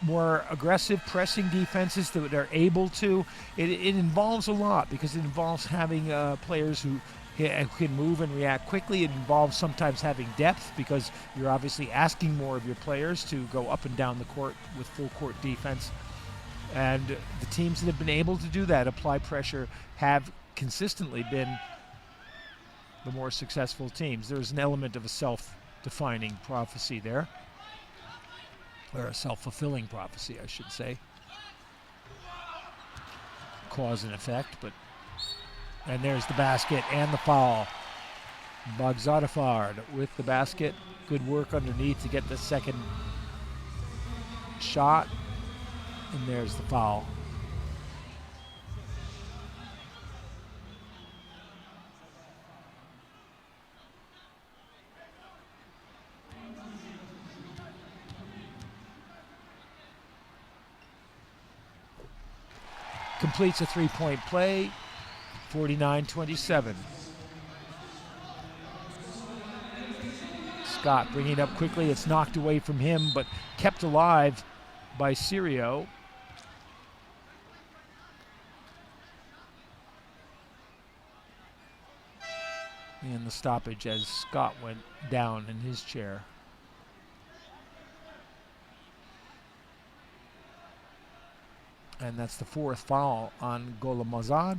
more aggressive pressing defenses that are able to, it involves a lot because it involves having players who can move and react quickly. It involves sometimes having depth because you're obviously asking more of your players to go up and down the court with full court defense. And the teams that have been able to do that, apply pressure, have consistently been the more successful teams. There's an element of a self-defining prophecy there, or a self-fulfilling prophecy, I should say. Cause and effect, and there's the basket and the foul. Bagzadafard with the basket. Good work underneath to get the second shot, and there's the foul. Completes a three-point play, 49-27. Scott bringing it up quickly. It's knocked away from him, but kept alive by SERIO. And the stoppage as Scott went down in his chair. And that's the 4th foul on Golamazad.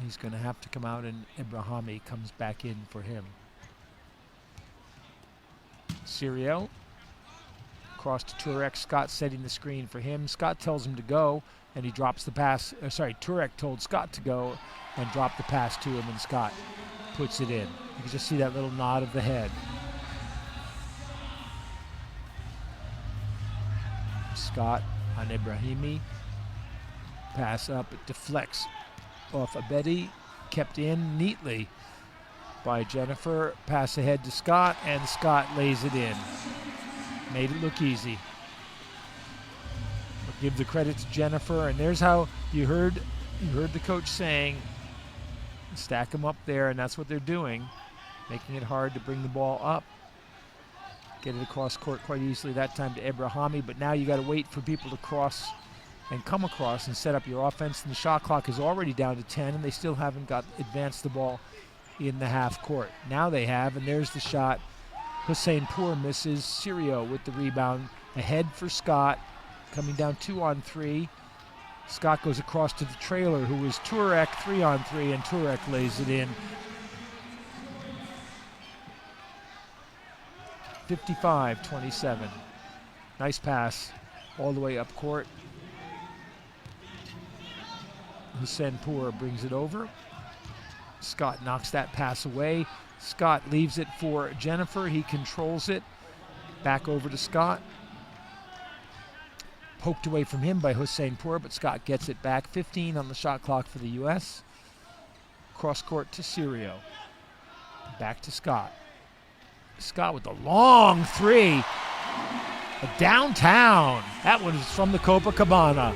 He's going to have to come out, and EBRAHIMI comes back in for him. SERIO. Cross to Turek. Scott setting the screen for him. Scott tells him to go, and he drops the pass. Turek told Scott to go and dropped the pass to him, and Scott puts it in. You can just see that little nod of the head. Scott on EBRAHIMI. Pass up, it deflects off ABDI, kept in neatly by Jennifer. Pass ahead to Scott, and Scott lays it in. Made it look easy. But give the credit to Jennifer, and there's how you heard the coach saying, stack them up there, and that's what they're doing, making it hard to bring the ball up. Get it across court quite easily that time to EBRAHIMI, but now you got to wait for people to cross and come across and set up your offense, and the shot clock is already down to 10, and they still haven't advanced the ball in the half court. Now they have, and there's the shot. HOSSEINPOUR misses. SERIO with the rebound. Ahead for Scott, coming down 2-on-3. Scott goes across to the trailer, who is Turek, 3-on-3, and Turek lays it in. 55-27. Nice pass all the way up court. HOSSEINPOUR brings it over. Scott knocks that pass away. Scott leaves it for Jennifer. He controls it. Back over to Scott. Poked away from him by HOSSEINPOUR, but Scott gets it back. 15 on the shot clock for the U.S. Cross court to SERIO. Back to Scott. Scott with the long three. Downtown. That one is from the Copacabana.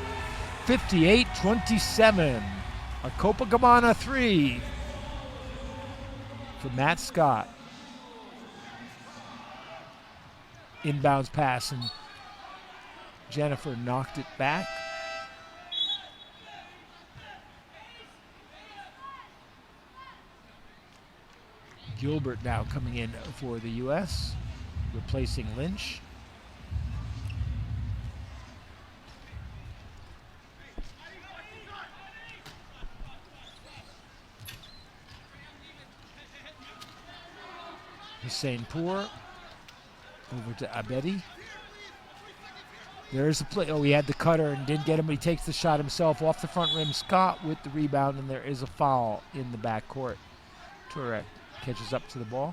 58-27. A Copacabana three for Matt Scott. Inbounds pass, and Jennifer knocked it back. Gilbert now coming in for the U.S., replacing Lynch. HOSSEINPOUR over to ABDI. There's the play. Oh, he had the cutter and didn't get him, but he takes the shot himself off the front rim. Scott with the rebound, and there is a foul in the backcourt. Turek catches up to the ball.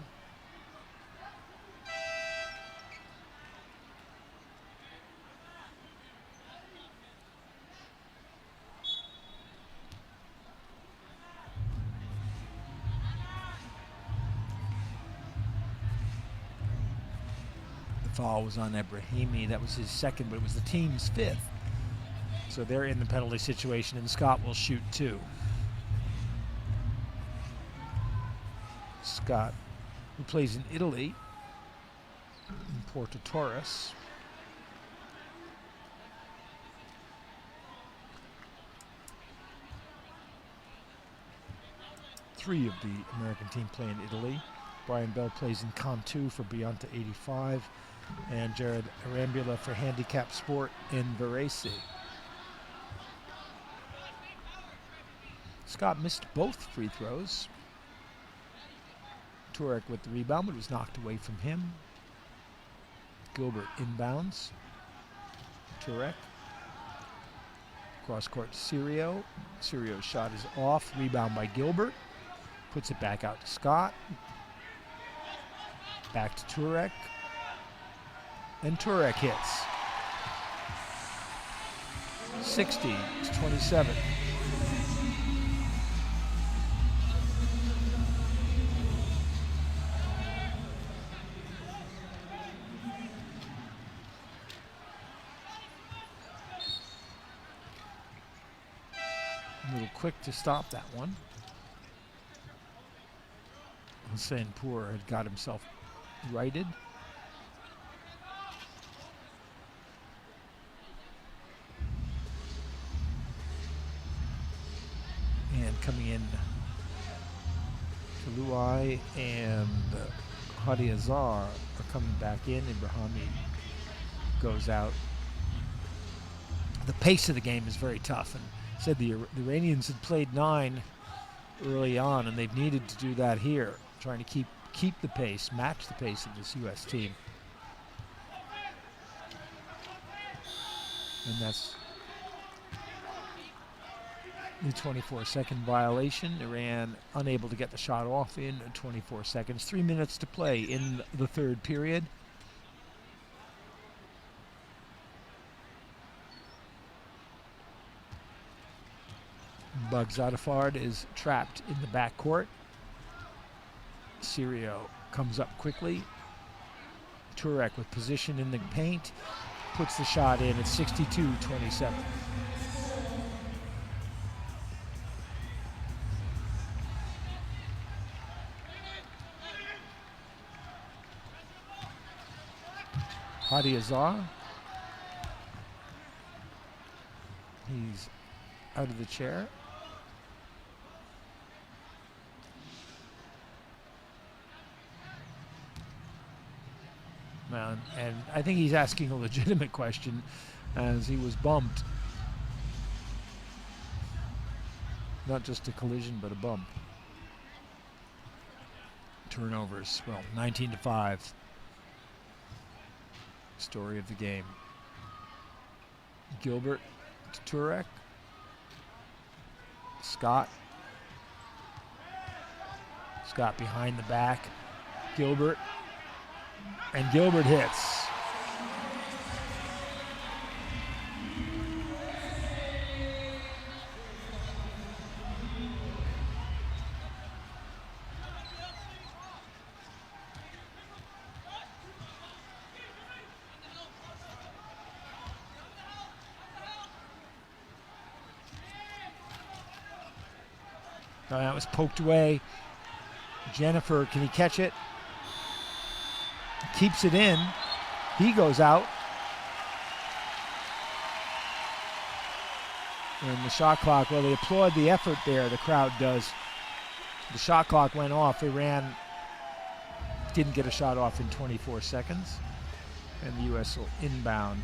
Foul was on EBRAHIMI. That was his second, but it was the team's 5th. So they're in the penalty situation, and Scott will shoot 2. Scott, who plays in Italy, in Porto Torres. Three of the American team play in Italy. Brian Bell plays in Cantu for Beyonta 85. And Jared Arambula for Handicap Sport in Varese. Scott missed both free throws. Turek with the rebound, but it was knocked away from him. Gilbert inbounds. Turek. Cross court to SERIO. SERIO's shot is off. Rebound by Gilbert. Puts it back out to Scott. Back to Turek. And Turek hits. 60-27. A little quick to stop that one. HOSSEINPOUR had got himself righted. And coming in, Tuluai and HADIAZHAR are coming back in. Ibrahimi goes out. The pace of the game is very tough, and said the Iranians had played 9 early on, and they've needed to do that here, trying to keep the pace, match the pace of this U.S. team. And that's the 24-second violation. Iran unable to get the shot off in 24 seconds. 3 minutes to play in the third period. Baghdadifard is trapped in the backcourt. SERIO comes up quickly. Turek with position in the paint puts the shot in at 62-27. HADIAZHAR. He's out of the chair. And I think he's asking a legitimate question, as he was bumped. Not just a collision, but a bump. Turnovers, well, 19-5. Story of the game. Gilbert to Turek. Scott. Scott behind the back. Gilbert. And Gilbert hits. Oh, that was poked away. Jennifer, can he catch it? Keeps it in. He goes out. And the shot clock, well, they applaud the effort there, the crowd does. The shot clock went off. Iran didn't get a shot off in 24 seconds. And the U.S. will inbound.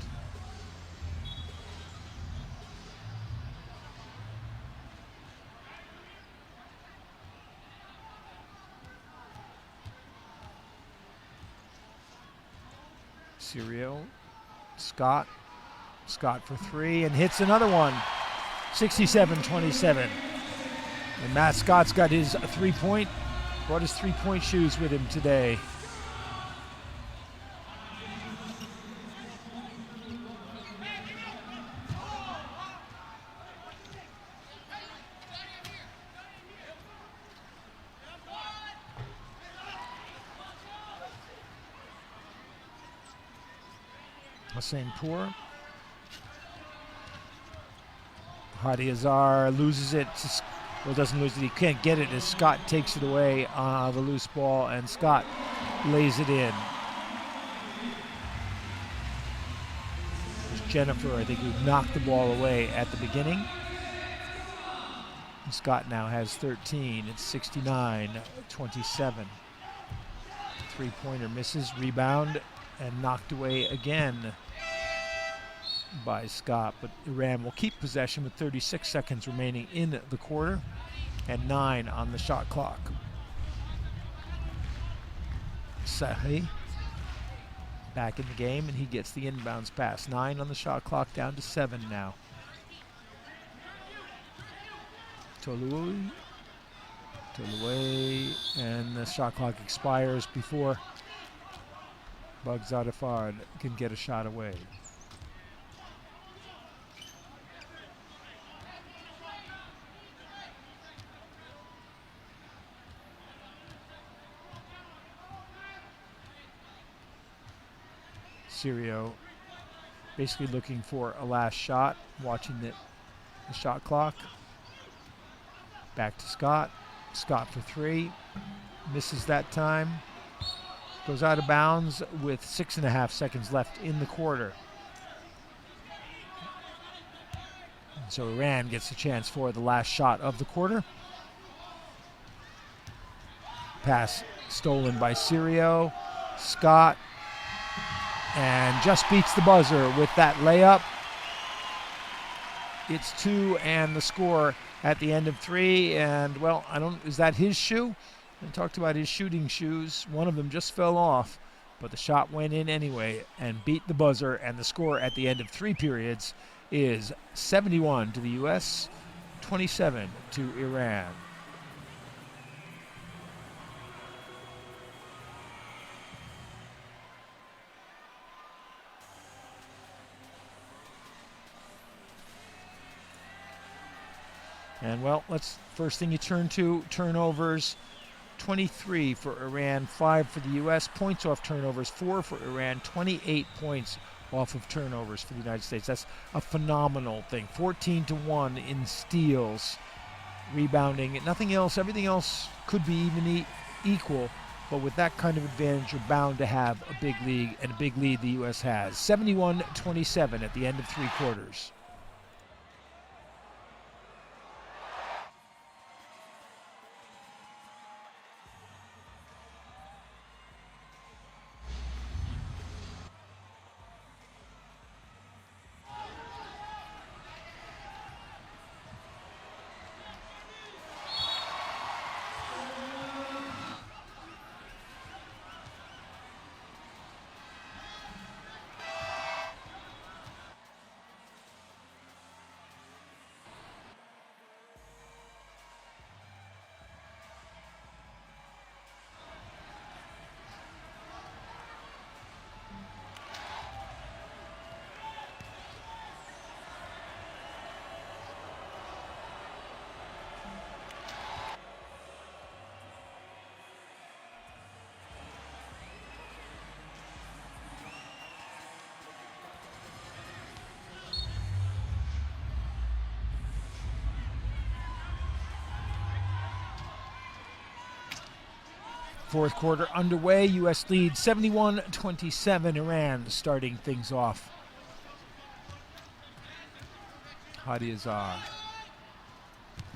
SERIO, Scott for 3 and hits another one, 67-27. And Matt Scott's got his brought his three-point shoes with him today. HOSSEINPOUR. HADIAZHAR loses it. Well, doesn't lose it. He can't get it as Scott takes it away on the loose ball, and Scott lays it in. There's Jennifer, I think, who knocked the ball away at the beginning. And Scott now has 13. It's 69-27. Three-pointer misses. Rebound and knocked away again by Scott, but Iran will keep possession with 36 seconds remaining in the quarter and 9 on the shot clock. Sahi back in the game, and he gets the inbounds pass. 9 on the shot clock, down to 7 now. Toluay, and the shot clock expires before Baghdadifard can get a shot away. SERIO basically looking for a last shot, watching the shot clock. Back to Scott. Scott for 3. misses that time. Goes out of bounds with 6.5 seconds left in the quarter. And so Iran gets a chance for the last shot of the quarter. Pass stolen by SERIO. Scott, and just beats the buzzer with that layup. It's 2 and the score at the end of 3. And well, is that his shoe? I talked about his shooting shoes. One of them just fell off, but the shot went in anyway and beat the buzzer. And the score at the end of 3 periods is 71 to the US, 27 to Iran. And well, first thing you turn to, turnovers. 23 for Iran, 5 for the US. Points off turnovers, 4 for Iran, 28 points off of turnovers for the United States. That's a phenomenal thing. 14-1 in steals, rebounding, nothing else. Everything else could be even equal, but with that kind of advantage, you're bound to have a big lead, and a big lead the US has. 71-27 at the end of 3 quarters. Fourth quarter underway. U.S. leads 71-27. Iran starting things off. HADIAZHAR.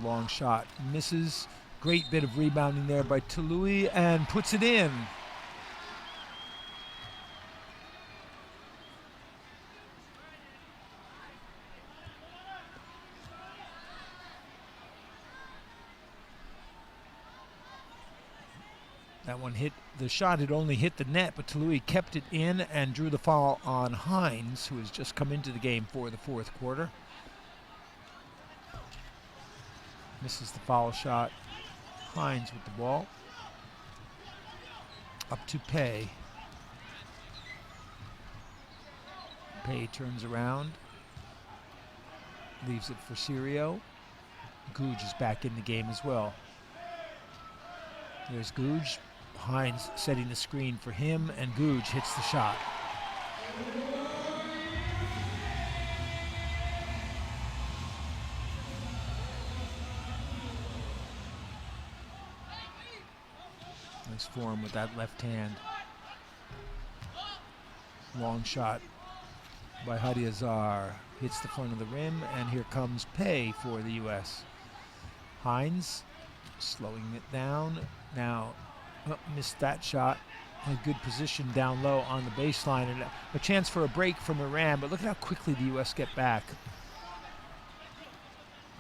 Long shot misses. Great bit of rebounding there by Tului, and puts it in. That one hit, the shot had only hit the net, but Tului kept it in and drew the foul on Hines, who has just come into the game for the fourth quarter. Misses the foul shot. Hines with the ball. Up to PAYE. PAYE turns around. Leaves it for SERIO. GOUGE is back in the game as well. There's GOUGE. Hines setting the screen for him, and GOUGE hits the shot. Nice form with that left hand. Long shot by HADIAZHAR. Hits the front of the rim, and here comes PAYE for the U.S. Hines slowing it down. Now, missed that shot. A good position down low on the baseline, and a chance for a break from Iran, but look at how quickly the U.S. get back.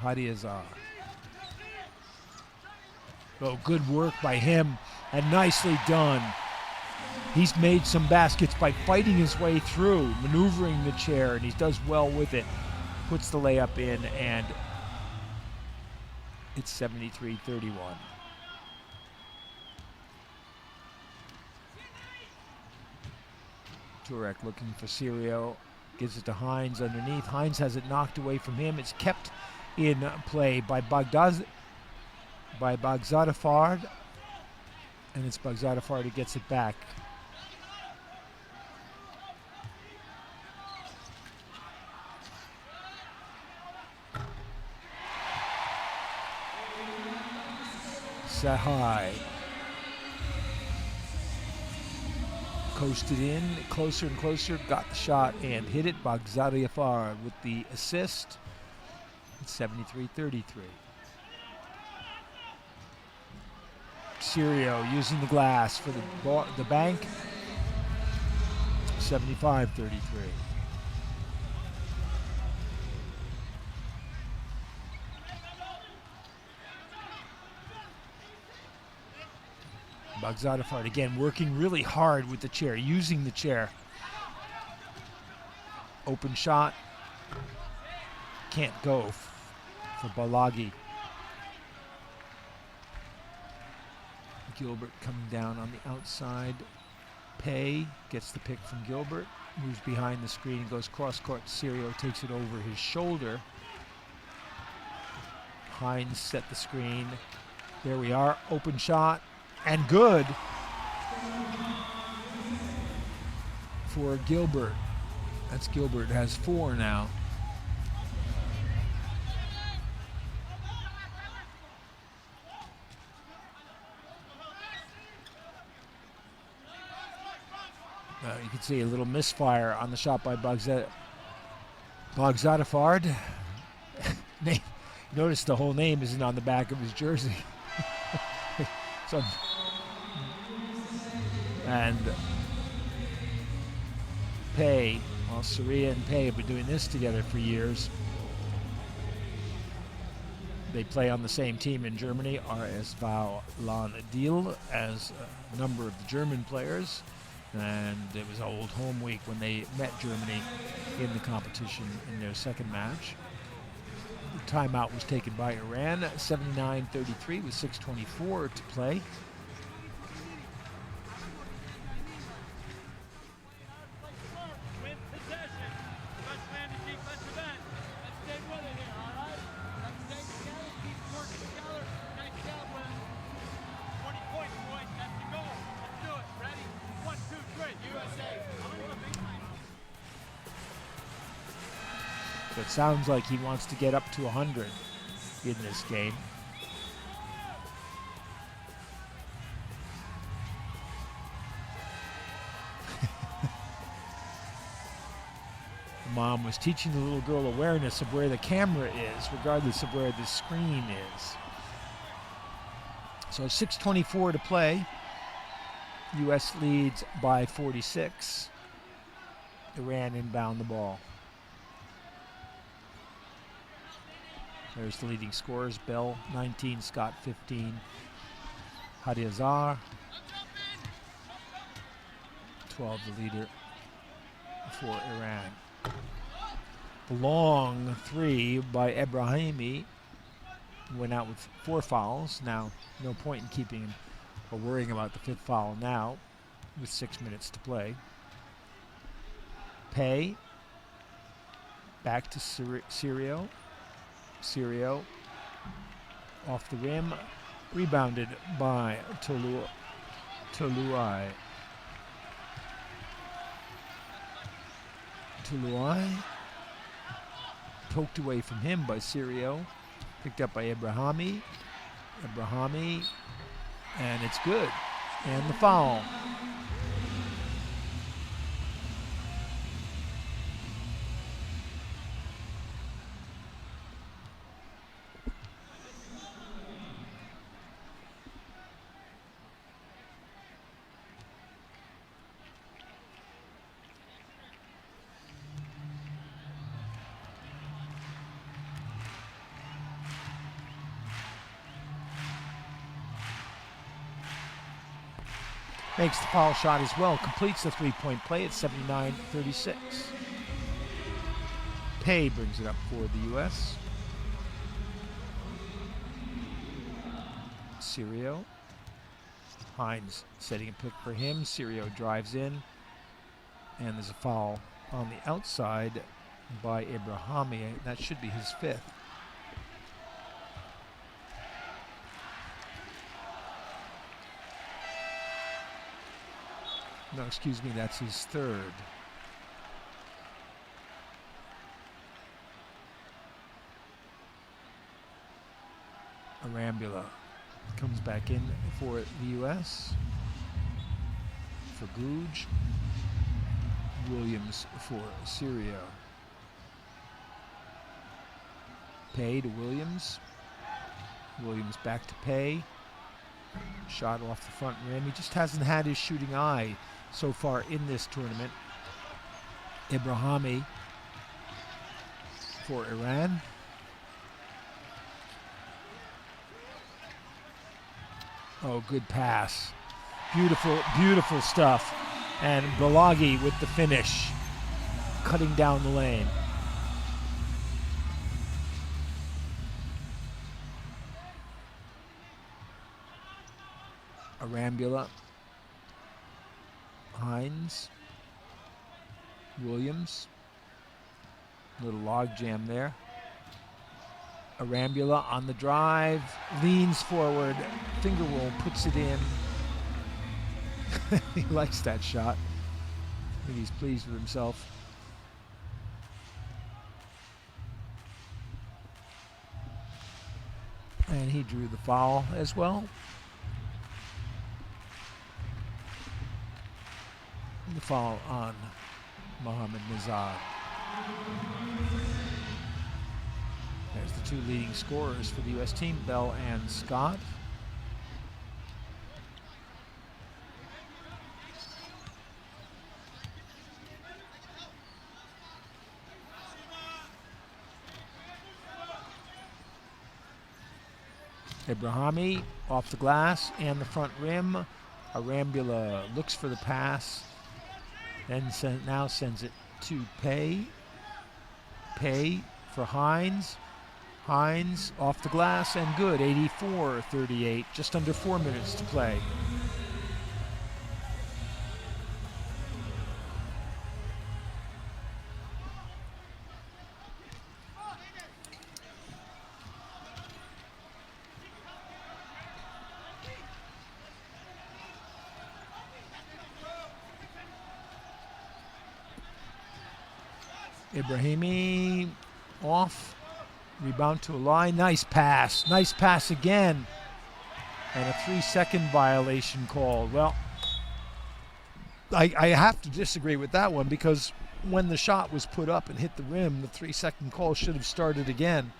HADIAZHAR. Oh, good work by him, and nicely done. He's made some baskets by fighting his way through, maneuvering the chair, and he does well with it. Puts the layup in, and it's 73-31. Turek looking for SERIO, gives it to Hines underneath. Hines has it knocked away from him. It's kept in play by Baghdadafard, and it's Baghdadafard who gets it back. Set high. coasted in, closer and closer, got the shot and hit it. Baghdadi with the assist. It's 73-33. SERIO using the glass for the bank. 75-33. Baghdadi again working really hard with the chair, using the chair. Open shot. Can't go for Balagi. Gilbert coming down on the outside. PAYE gets the pick from Gilbert, moves behind the screen, goes cross court to SERIO, takes it over his shoulder. Hines set the screen. There we are, open shot, and good for Gilbert. That's Gilbert, has 4 now. You can see a little misfire on the shot by Baghdadi. Notice the whole name isn't on the back of his jersey. So, and PAYE, well, Saria and PAYE have been doing this together for years. They play on the same team in Germany, RS Vaulx-Landil, as a number of the German players. And it was old home week when they met Germany in the competition in their second match. The timeout was taken by Iran, 79-33 with 6:24 to play. So it sounds like he wants to get up to 100 in this game. Mom was teaching the little girl awareness of where the camera is, regardless of where the screen is. So 6:24 to play. U.S. leads by 46. Iran inbound the ball. There's the leading scorers. Bell 19, Scott 15. HADIAZHAR 12, the leader for Iran. The long 3 by EBRAHIMI went out with 4 fouls. Now, no point in keeping him or worrying about the 5th foul now with 6 minutes to play. PAYE back to SERIO. SERIO off the rim, rebounded by Toluai. Poked away from him by SERIO, picked up by EBRAHIMI, and it's good. And the foul. Makes the foul shot as well, completes the 3-point play at 79-36. PAYE brings it up for the U.S. SERIO. Hines setting a pick for him. SERIO drives in, and there's a foul on the outside by EBRAHIMI. That should be his 5th. No, excuse me, that's his 3rd. Arambula comes back in for the U.S. for GOUGE. Williams for SERIO. PAYE to Williams. Williams back to PAYE. Shot off the front rim. He just hasn't had his shooting eye so far in this tournament. EBRAHIMI for Iran. Oh, good pass. Beautiful, beautiful stuff. And Balagi with the finish, cutting down the lane. Arambula, Hines, Williams, little log jam there. Arambula on the drive, leans forward, finger roll, puts it in. He likes that shot. I think he's pleased with himself. And he drew the foul as well. The foul on Mohamed Nizad. There's the two leading scorers for the U.S. team, Bell and Scott. EBRAHIMI off the glass and the front rim. Arambula looks for the pass, then now sends it to PAYE. PAYE for Hines. Hines off the glass and good, 84-38, just under 4 minutes to play. EBRAHIMI off, rebound to a line, nice pass again, and a 3-second violation called. Well, I have to disagree with that one, because when the shot was put up and hit the rim, the 3-second call should have started again,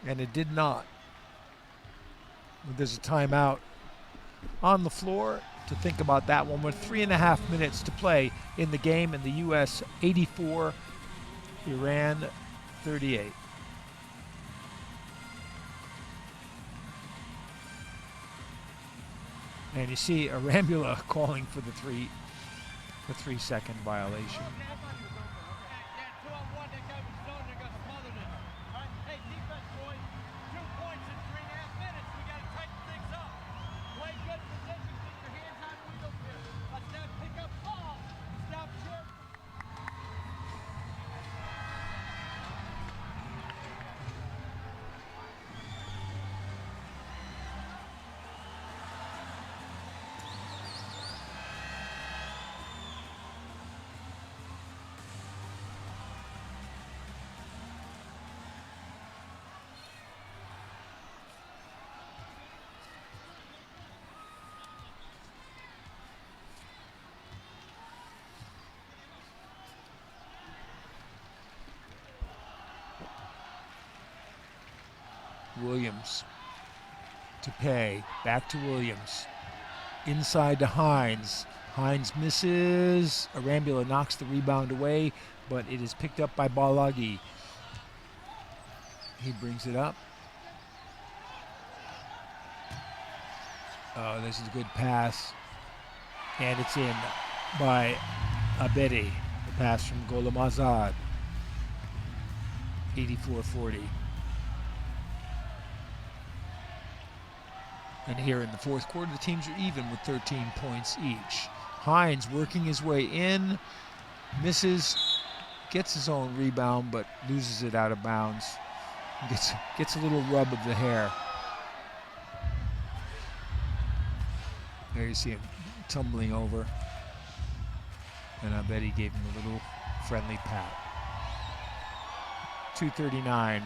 and it did not. There's a timeout on the floor to think about that one with 3.5 minutes to play in the game, and the U.S. 84, Iran 38. And you see Arambula calling for the 3-second violation. Williams to PAYE, back to Williams, inside to Hines. Hines misses, Arambula knocks the rebound away, but it is picked up by Balagi. He brings it up. Oh, this is a good pass, and it's in by ABDI. The pass from Gholam Azad, 84-40. And here in the fourth quarter, the teams are even with 13 points each. Hines working his way in, misses, gets his own rebound, but loses it out of bounds. Gets a little rub of the hair. There you see him tumbling over. And I bet he gave him a little friendly pat. 2:39.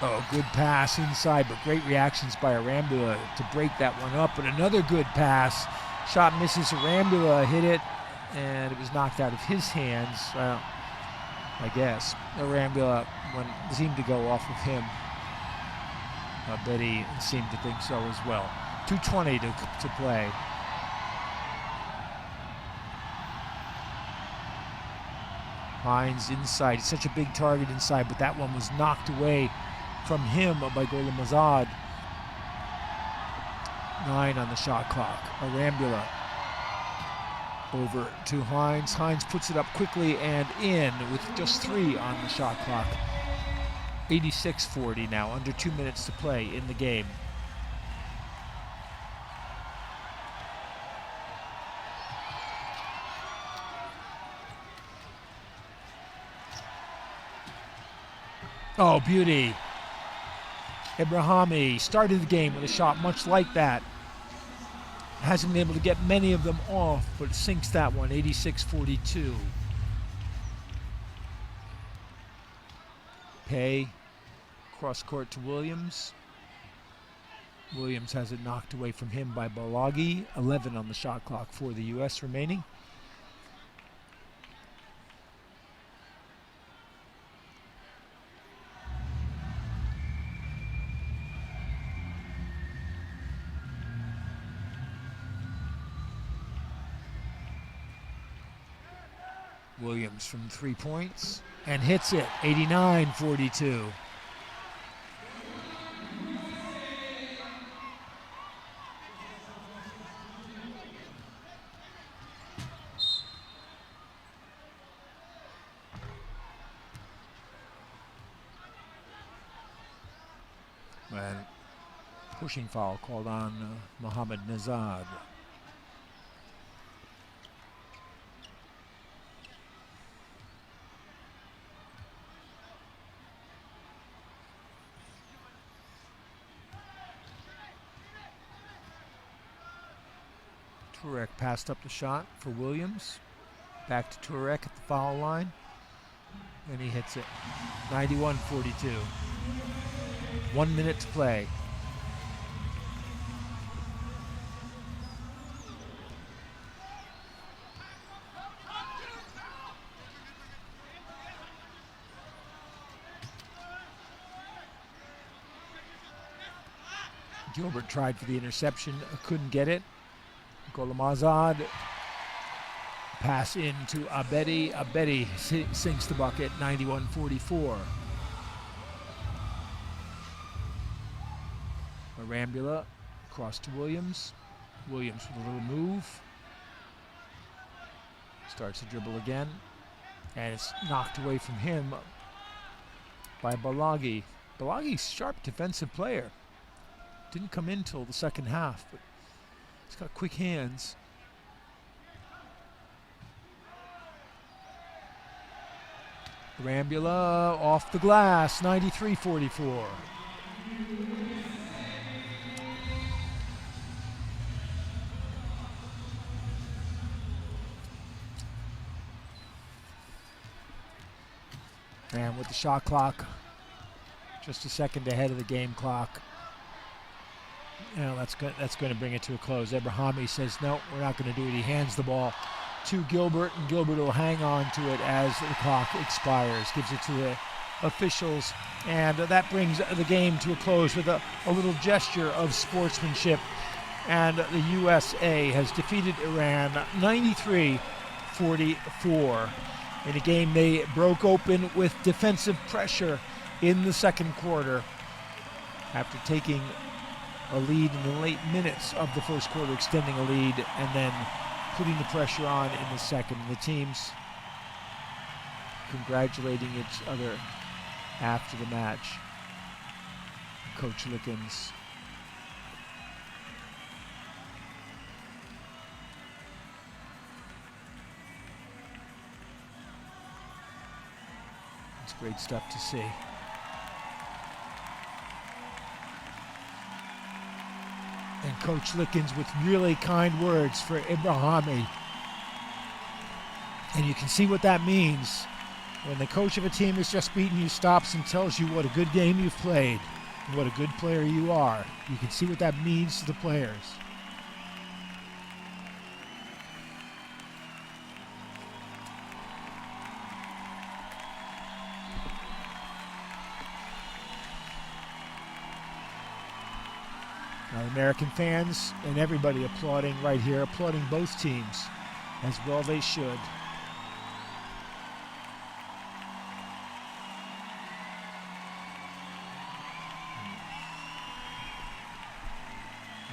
Oh, good pass inside, but great reactions by Arambula to break that one up. But another good pass. Shot misses. Arambula hit it, and it was knocked out of his hands. Well, I guess Arambula seemed to go off of him. Betty seemed to think so as well. 2:20 to play. Hines inside. He's such a big target inside, but that one was knocked away from him by Gholam Azad. 9 on the shot clock. Arambula over to Hines. Hines puts it up quickly and in with just 3 on the shot clock. 86-40 now, under 2 minutes to play in the game. Oh, beauty. Ibrahimi started the game with a shot much like that. Hasn't been able to get many of them off, but sinks that one, 86-42. Pay, cross court to Williams. Williams has it knocked away from him by Balagi. 11 on the shot clock for the U.S. remaining. Williams from 3 points and hits it, 89-42. And pushing foul called on Mohammad Nazad. Turek passed up the shot for Williams. Back to Turek at the foul line. And he hits it. 91-42. 1 minute to play. Gilbert tried for the interception, couldn't get it. Gholam Azad, pass into Abedi. Abedi sinks the bucket, 91-44. Arambula across to Williams. Williams with a little move. Starts to dribble again. And it's knocked away from him by Balagi. Balagi's a sharp defensive player. Didn't come in till the second half, but he's got quick hands. Arambula off the glass, 93-44. And with the shot clock just a second ahead of the game clock, that's going to bring it to a close. Ebrahimi says, no, we're not going to do it. He hands the ball to Gilbert, and Gilbert will hang on to it as the clock expires. Gives it to the officials, and that brings the game to a close with a little gesture of sportsmanship. And the USA has defeated Iran 93-44 in a game they broke open with defensive pressure in the second quarter after taking a lead in the late minutes of the first quarter, extending a lead and then putting the pressure on in the second. The teams congratulating each other after the match. Coach Lickens. It's great stuff to see. And Coach Lickens with really kind words for Ibrahimi. And you can see what that means. When the coach of a team who's just beaten you stops and tells you what a good game you've played and what a good player you are, you can see what that means to the players. Now, American fans and everybody applauding right here, applauding both teams, as well they should.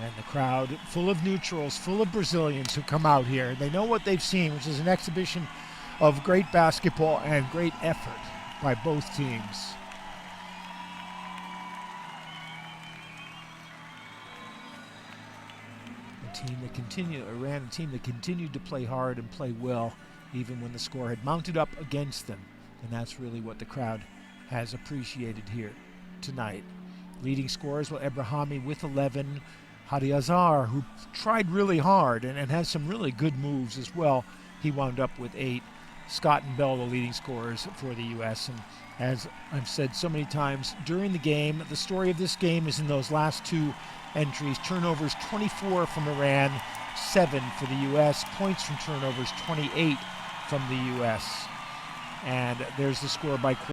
And the crowd full of neutrals, full of Brazilians who come out here. They know what they've seen, which is an exhibition of great basketball and great effort by both teams. Iran, a team that continued to play hard and play well, even when the score had mounted up against them. And that's really what the crowd has appreciated here tonight. Leading scorers, well, EBRAHIMI with 11. HADIAZHAR, who tried really hard and has some really good moves as well, he wound up with 8. Scott and Bell, the leading scorers for the U.S. And as I've said so many times during the game, the story of this game is in those last 2 entries. Turnovers 24 from Iran, 7 for the U.S. Points from turnovers 28 from the U.S. And there's the score by